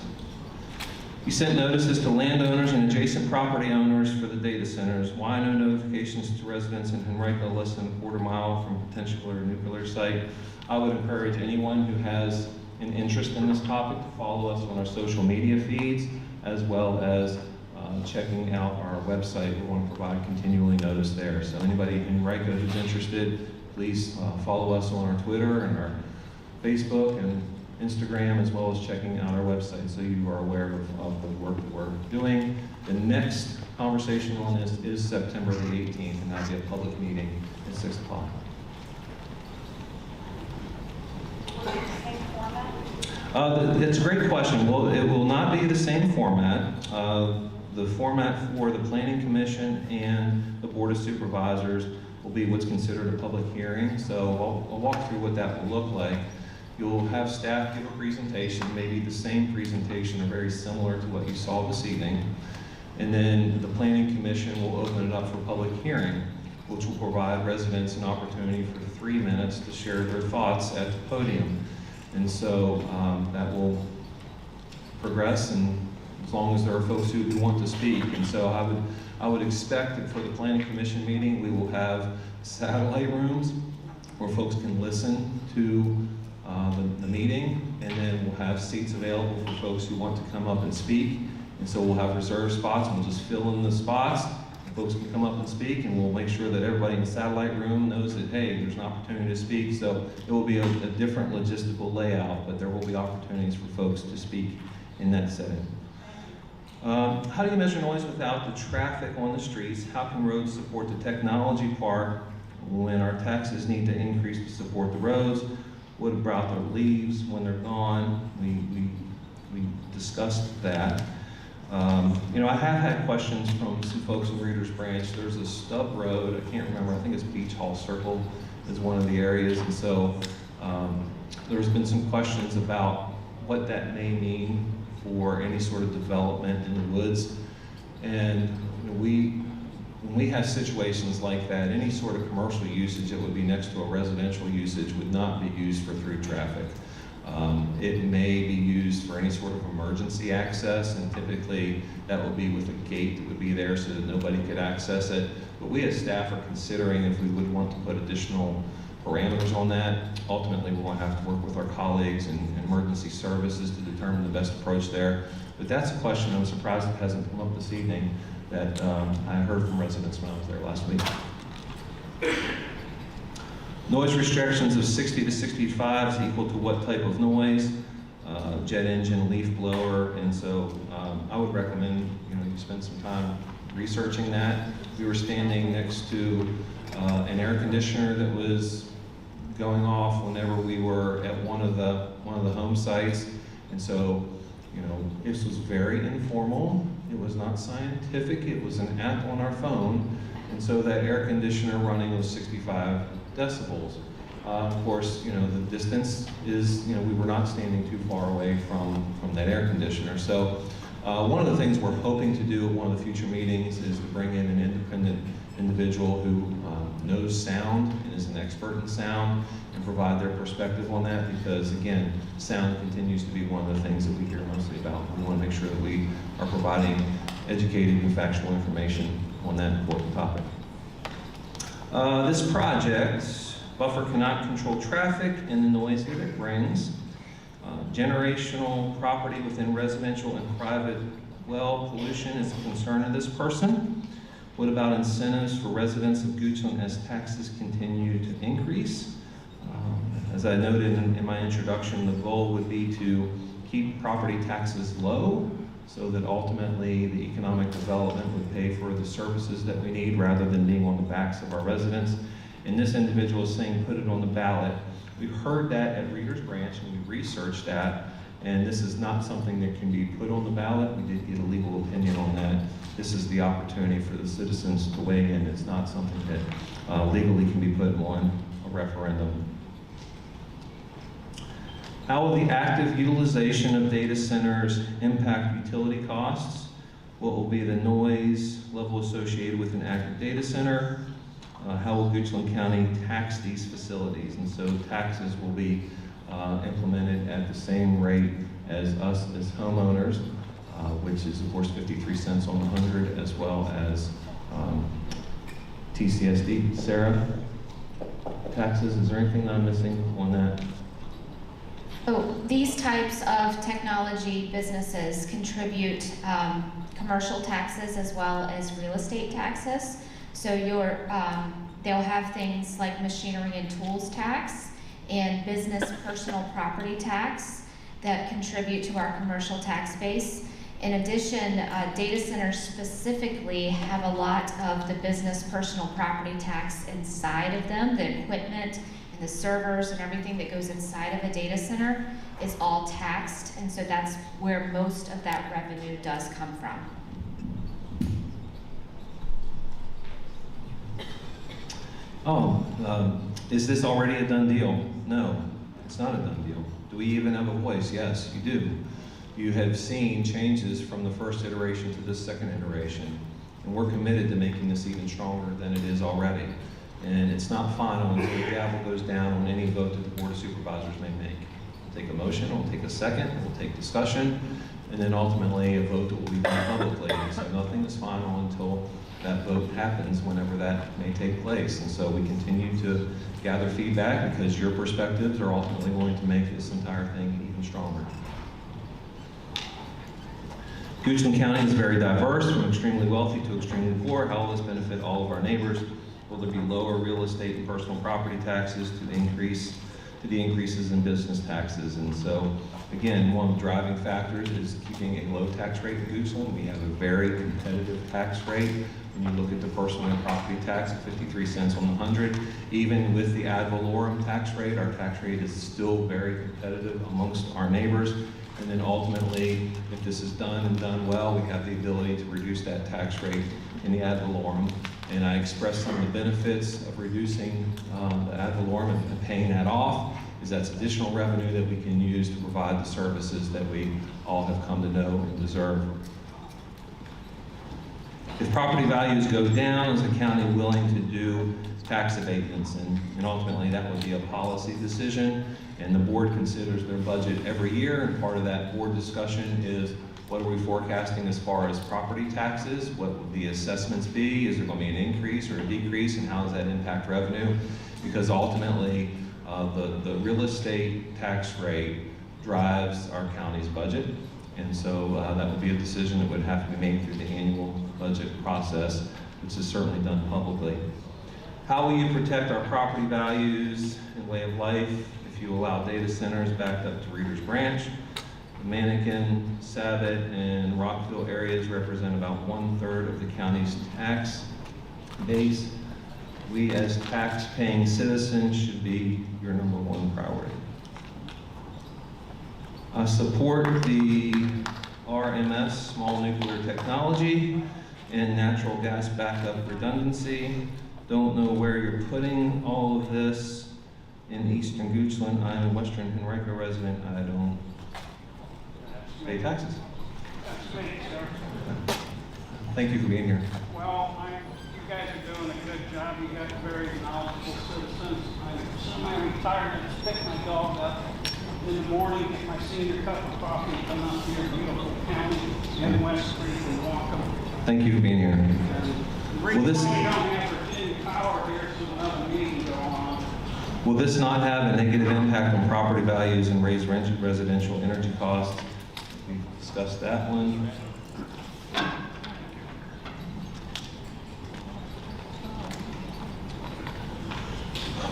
You sent notices to landowners and adjacent property owners for the data centers. Why no notifications to residents in Henrico less than a quarter mile from a potential or nuclear site? I would encourage anyone who has an interest in this topic to follow us on our social media feeds, as well as checking out our website. We want to provide continually notice there. So anybody in Henrico who's interested, please follow us on our Twitter and our Facebook and Instagram, as well as checking out our website so you are aware of the work that we're doing. The next conversation on this is September the 18th, and that'll be a public meeting at 6 o'clock. It's a great question. Well, it will not be the same format. The format for the Planning Commission and the Board of Supervisors will be what's considered a public hearing. So I'll walk through what that will look like. You'll have staff give a presentation, maybe the same presentation or very similar to what you saw this evening. And then the Planning Commission will open it up for public hearing. which will provide residents an opportunity for 3 minutes to share their thoughts at the podium. And so that will progress, and as long as there are folks who want to speak. And so I would expect that for the Planning Commission meeting, we will have satellite rooms where folks can listen to the meeting, and then we'll have seats available for folks who want to come up and speak. And so we'll have reserved spots, and we'll just fill in the spots, and folks can come up and speak, and we'll make sure that everybody in the satellite room knows that, hey, there's an opportunity to speak. So it will be a different logistical layout, but there will be opportunities for folks to speak in that setting. How do you measure noise without the traffic on the streets? How can roads support the technology part when our taxes need to increase to support the roads? What about the leaves when they're gone? We discussed that. You know, I have had questions from some folks in Reader's Branch. There's a stub road, I can't remember, I think it's Beach Hall Circle is one of the areas. And so there's been some questions about what that may mean for any sort of development in the woods. And you know, when we have situations like that, any sort of commercial usage that would be next to a residential usage would not be used for through traffic. It may be used for any sort of emergency access, and typically that would be with a gate that would be there so that nobody could access it. But we as staff are considering if we would want to put additional parameters on that. Ultimately, we're going to have to work with our colleagues in emergency services to determine the best approach there. But that's a question I'm surprised it hasn't come up this evening that I heard from residents when I was there last week. Noise restrictions of 60 to 65 is equal to what type of noise? Jet engine, leaf blower, and so I would recommend you spend some time researching that. We were standing next to an air conditioner that was going off whenever we were at one of the home sites, and so this was very informal. It was not scientific. It was an app on our phone, and so that air conditioner running was 65 decibels. Of course, the distance is, we were not standing too far away from that air conditioner. So one of the things we're hoping to do at one of the future meetings is to bring in an independent individual who knows sound and is an expert in sound and provide their perspective on that, because again, sound continues to be one of the things that we hear mostly about. We want to make sure that we are providing educated and factual information on that important topic. This project, buffer cannot control traffic and the noise that it brings. Generational property within residential and private well pollution is a concern of this person. What about incentives for residents of Goochland as taxes continue to increase? As I noted in my introduction, the goal would be to keep property taxes low so that ultimately the economic development would pay for the services that we need rather than being on the backs of our residents. And this individual is saying put it on the ballot. We've heard that at Reader's Branch and we researched that, and this is not something that can be put on the ballot. We did get a legal opinion on that. This is the opportunity for the citizens to weigh in. It's not something that legally can be put on a referendum. How will the active utilization of data centers impact utility costs? What will be the noise level associated with an active data center? How will Goochland County tax these facilities? And so taxes will be implemented at the same rate as us as homeowners, which is of course 53 cents on the 100, as well as TCSD. Sarah, taxes, is there anything I'm missing on that? Oh, these types of technology businesses contribute commercial taxes as well as real estate taxes. So they'll have things like machinery and tools tax and business personal property tax that contribute to our commercial tax base. In addition, data centers specifically have a lot of the business personal property tax inside of them. The equipment and the servers and everything that goes inside of a data center is all taxed, and so that's where most of that revenue does come from. Is this already a done deal? No, it's not a done deal. Do we even have a voice? Yes, you do. You have seen changes from the first iteration to this second iteration. And we're committed to making this even stronger than it is already. And it's not final until the gavel goes down on any vote that the Board of Supervisors may make. We'll take a motion, we'll take a second, we'll take discussion, and then ultimately a vote that will be done publicly. And so nothing is final until that vote happens, whenever that may take place. And so we continue to gather feedback because your perspectives are ultimately going to make this entire thing even stronger. Goochland County is very diverse, from extremely wealthy to extremely poor. How will this benefit all of our neighbors? Will there be lower real estate and personal property taxes to the increases in business taxes? And so, again, one of the driving factors is keeping a low tax rate in Goochland. We have a very competitive tax rate. When you look at the personal and property tax at 53 cents on the 100, even with the ad valorem tax rate, our tax rate is still very competitive amongst our neighbors. And then ultimately, if this is done and done well, we have the ability to reduce that tax rate in the ad valorem. And I expressed some of the benefits of reducing the ad valorem and paying that off, is that's additional revenue that we can use to provide the services that we all have come to know and deserve. If property values go down, is the county willing to do tax abatements? And ultimately, that would be a policy decision. And the board considers their budget every year, and part of that board discussion is what are we forecasting as far as property taxes? What would the assessments be? Is there going to be an increase or a decrease, and how does that impact revenue? Because ultimately, the real estate tax rate drives our county's budget, and so that would be a decision that would have to be made through the annual budget process, which is certainly done publicly. How will you protect our property values and way of life if you allow data centers backed up to Reader's Branch? The Mannequin, Sabot, and Rockville areas represent about 1/3 of the county's tax base. We as tax-paying citizens should be your #1 priority. Support the RMS, small nuclear technology, and natural gas backup redundancy. Don't know where you're putting all of this in eastern Goochland. I'm a western Henrico resident. I don't pay taxes. That's me, sir. Thank you for being here. Well, you guys are doing a good job. You got very knowledgeable citizens. I'm semi-retired. I just pick my dog up in the morning, get my senior cup of coffee, and come out here to beautiful county in West Street and walk them. Thank you for being here. And the reason this- why we don't have Virginia Power here is another meeting going on. Will this not have a negative impact on property values and raise residential energy costs? We've discussed that one.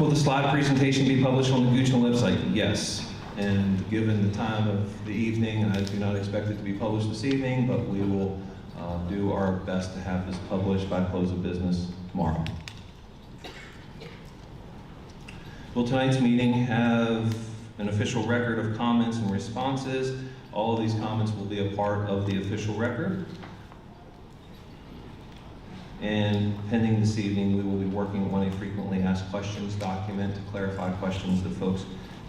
Will the slide presentation be published on the Goochland website? Yes. And given the time of the evening, I do not expect it to be published this evening, but we will do our best to have this published by close of business tomorrow. Will tonight's meeting have an official record of comments and responses? All of these comments will be a part of the official record. And pending this evening, we will be working on a frequently asked questions document to clarify questions that folks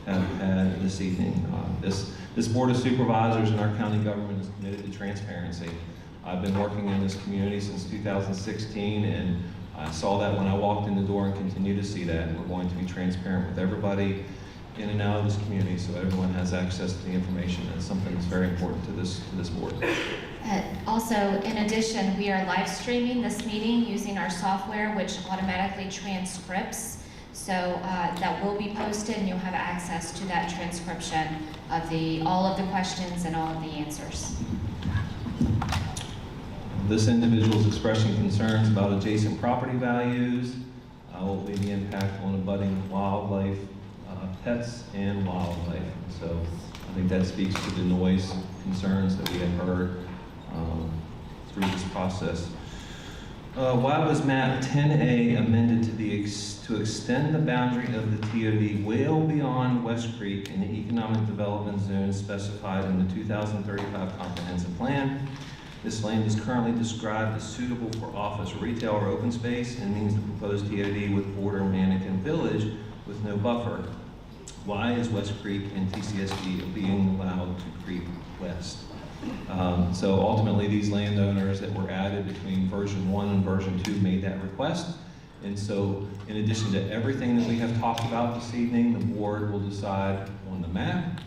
have had this evening. This Board of Supervisors in our county government is committed to transparency. I've been working in this community since 2016, and I saw that when I walked in the door and continue to see that. We're going to be transparent with everybody in and out of this community so everyone has access to the information. That's something that's very important to this board. Also, in addition, we are live streaming this meeting using our software, which automatically transcripts. So that will be posted, and you'll have access to that transcription of all of the questions and all of the answers. This individual is expressing concerns about adjacent property values. What will be the impact on abutting wildlife, pets and wildlife? So I think that speaks to the noise concerns that we have heard through this process. Why was map 10A amended to extend the boundary of the TOD well beyond West Creek in the economic development zone specified in the 2035 comprehensive plan? This land is currently described as suitable for office, retail, or open space, and means the proposed TOD would border Mannequin Village with no buffer. Why is West Creek and TCSD being allowed to creep west? So ultimately, these landowners that were added between version 1 and version 2 made that request. And so, in addition to everything that we have talked about this evening, the board will decide on the map,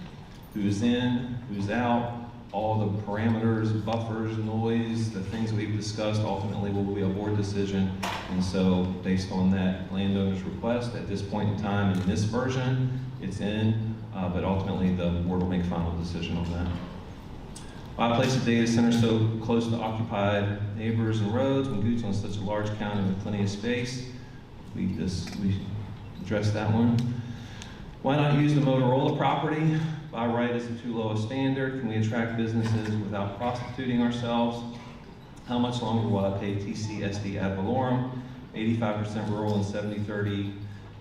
who's in, who's out, all the parameters, buffers, noise, the things we've discussed ultimately will be a board decision. And so, based on that landowner's request, at this point in time, in this version, it's in, but ultimately the board will make a final decision on that. Why place a data center so close to occupied neighbors and roads when Goochland is such a large county with plenty of space? We addressed that one. Why not use the Motorola property? By right is too low a standard. Can we attract businesses without prostituting ourselves? How much longer will I pay TCSD ad valorem? 85% rural and 70-30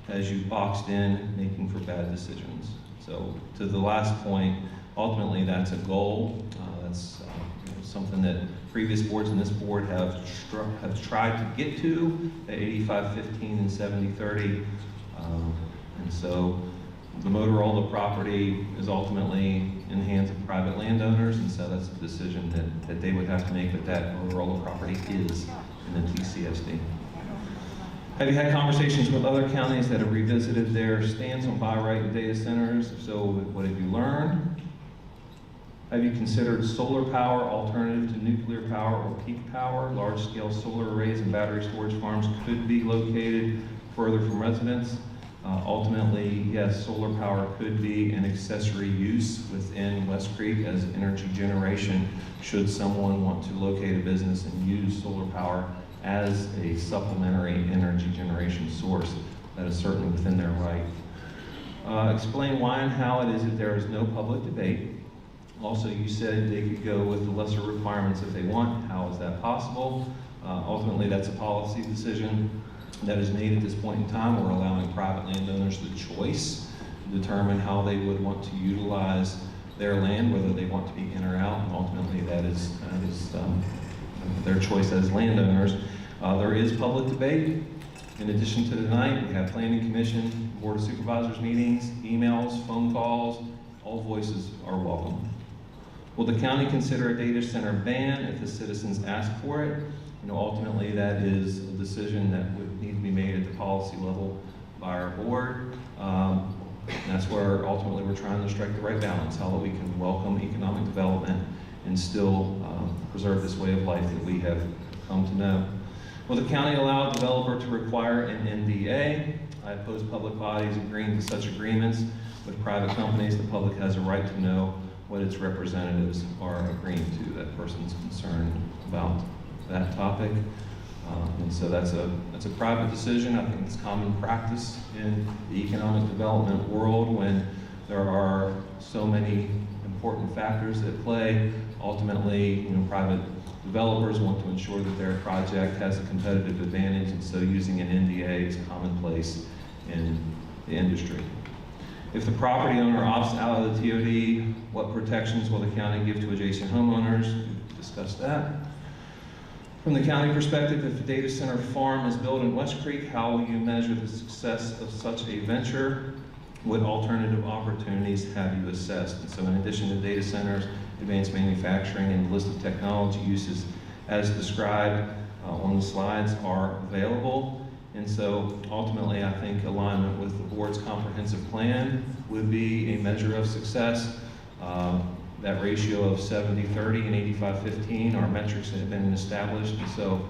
as you boxed in, making for bad decisions. So to the last point, ultimately that's a goal. That's something that previous boards and this board have tried to get to, at 85-15 and 70-30. And so the Motorola property is ultimately in the hands of private landowners, and so that's a decision that they would have to make, but that Motorola property is in the TCSD. Have you had conversations with other counties that have revisited their stance on buy right and data centers? If so, what have you learned? Have you considered solar power alternative to nuclear power or peak power? Large-scale solar arrays and battery storage farms could be located further from residents. Ultimately, yes, solar power could be an accessory use within West Creek as energy generation should someone want to locate a business and use solar power as a supplementary energy generation source. That is certainly within their right. Explain why and how it is that there is no public debate. Also, you said they could go with the lesser requirements if they want. How is that possible? Ultimately, that's a policy decision that is made at this point in time. We're allowing private landowners the choice to determine how they would want to utilize their land, whether they want to be in or out, and ultimately that is their choice as landowners. There is public debate. In addition to tonight, we have Planning Commission, Board of Supervisors meetings, emails, phone calls. All voices are welcome. Will the county consider a data center ban if the citizens ask for it? Ultimately, that is a decision that would need to be made at the policy level by our board. And that's where ultimately we're trying to strike the right balance, how that we can welcome economic development and still preserve this way of life that we have come to know. Will the county allow a developer to require an NDA? I oppose public bodies agreeing to such agreements with private companies. The public has a right to know what its representatives are agreeing to. That person's concerned about that topic. And so that's a private decision. I think it's common practice in the economic development world when there are so many important factors at play. Ultimately, private developers want to ensure that their project has a competitive advantage, and so using an NDA is commonplace in the industry. If the property owner opts out of the TOD, what protections will the county give to adjacent homeowners? We've discussed that. From the county perspective, if a data center farm is built in West Creek, how will you measure the success of such a venture? What alternative opportunities have you assessed? And so in addition to data centers, advanced manufacturing, and the list of technology uses as described on the slides are available. And so ultimately, I think alignment with the board's comprehensive plan would be a measure of success. That ratio of 70-30 and 85-15 are metrics that have been established. And so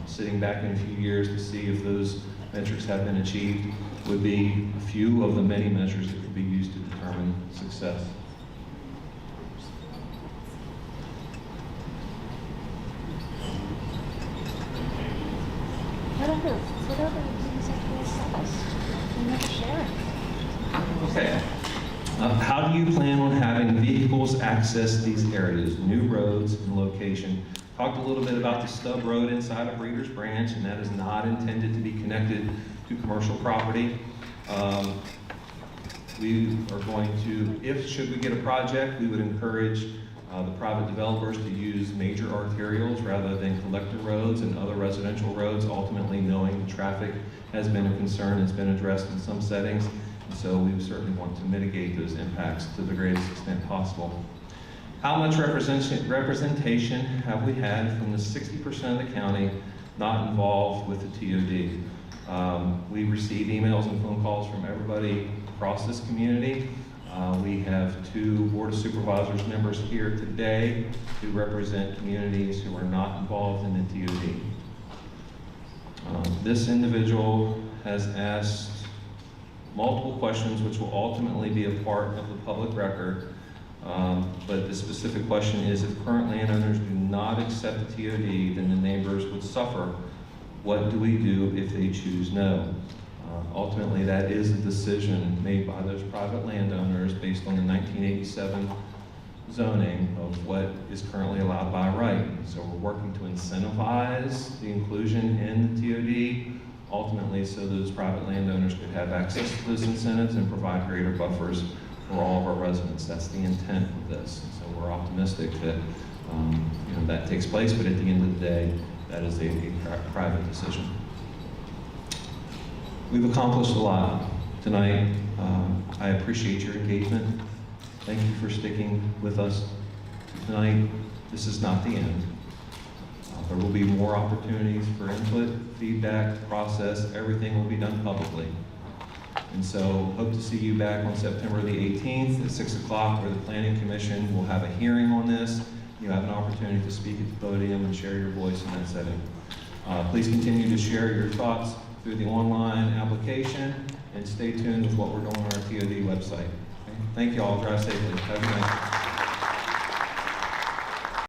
sitting back in a few years to see if those metrics have been achieved would be a few of the many measures that could be used to determine success. Whatever executive says, you never share it. Okay. How do you plan on having vehicles access these areas, new roads and location? Talked a little bit about the stub road inside of Reader's Branch, and that is not intended to be connected to commercial property. We are going to, should we get a project, we would encourage the private developers to use major arterials rather than collector roads and other residential roads, ultimately knowing the traffic has been a concern, it's been addressed in some settings, and so we certainly want to mitigate those impacts to the greatest extent possible. How much representation have we had from the 60% of the county not involved with the TOD? We receive emails and phone calls from everybody across this community. We have 2 Board of Supervisors members here today who represent communities who are not involved in the TOD. This individual has asked multiple questions which will ultimately be a part of the public record. But the specific question is, if current landowners do not accept the TOD, then the neighbors would suffer. What do we do if they choose no? Ultimately, that is a decision made by those private landowners based on the 1987 zoning of what is currently allowed by right. So we're working to incentivize the inclusion in the TOD, ultimately so those private landowners could have access to those incentives and provide greater buffers for all of our residents. That's the intent of this. So we're optimistic that that takes place, but at the end of the day, that is a private decision. We've accomplished a lot tonight. I appreciate your engagement. Thank you for sticking with us tonight. This is not the end. There will be more opportunities for input, feedback, process. Everything will be done publicly. And so hope to see you back on September the 18th at 6 o'clock, where the Planning Commission will have a hearing on this. You have an opportunity to speak at the podium and share your voice in that setting. Please continue to share your thoughts through the online application, and stay tuned with what we're doing on our TOD website. Okay? Thank you all. Drive safely. Have a good night.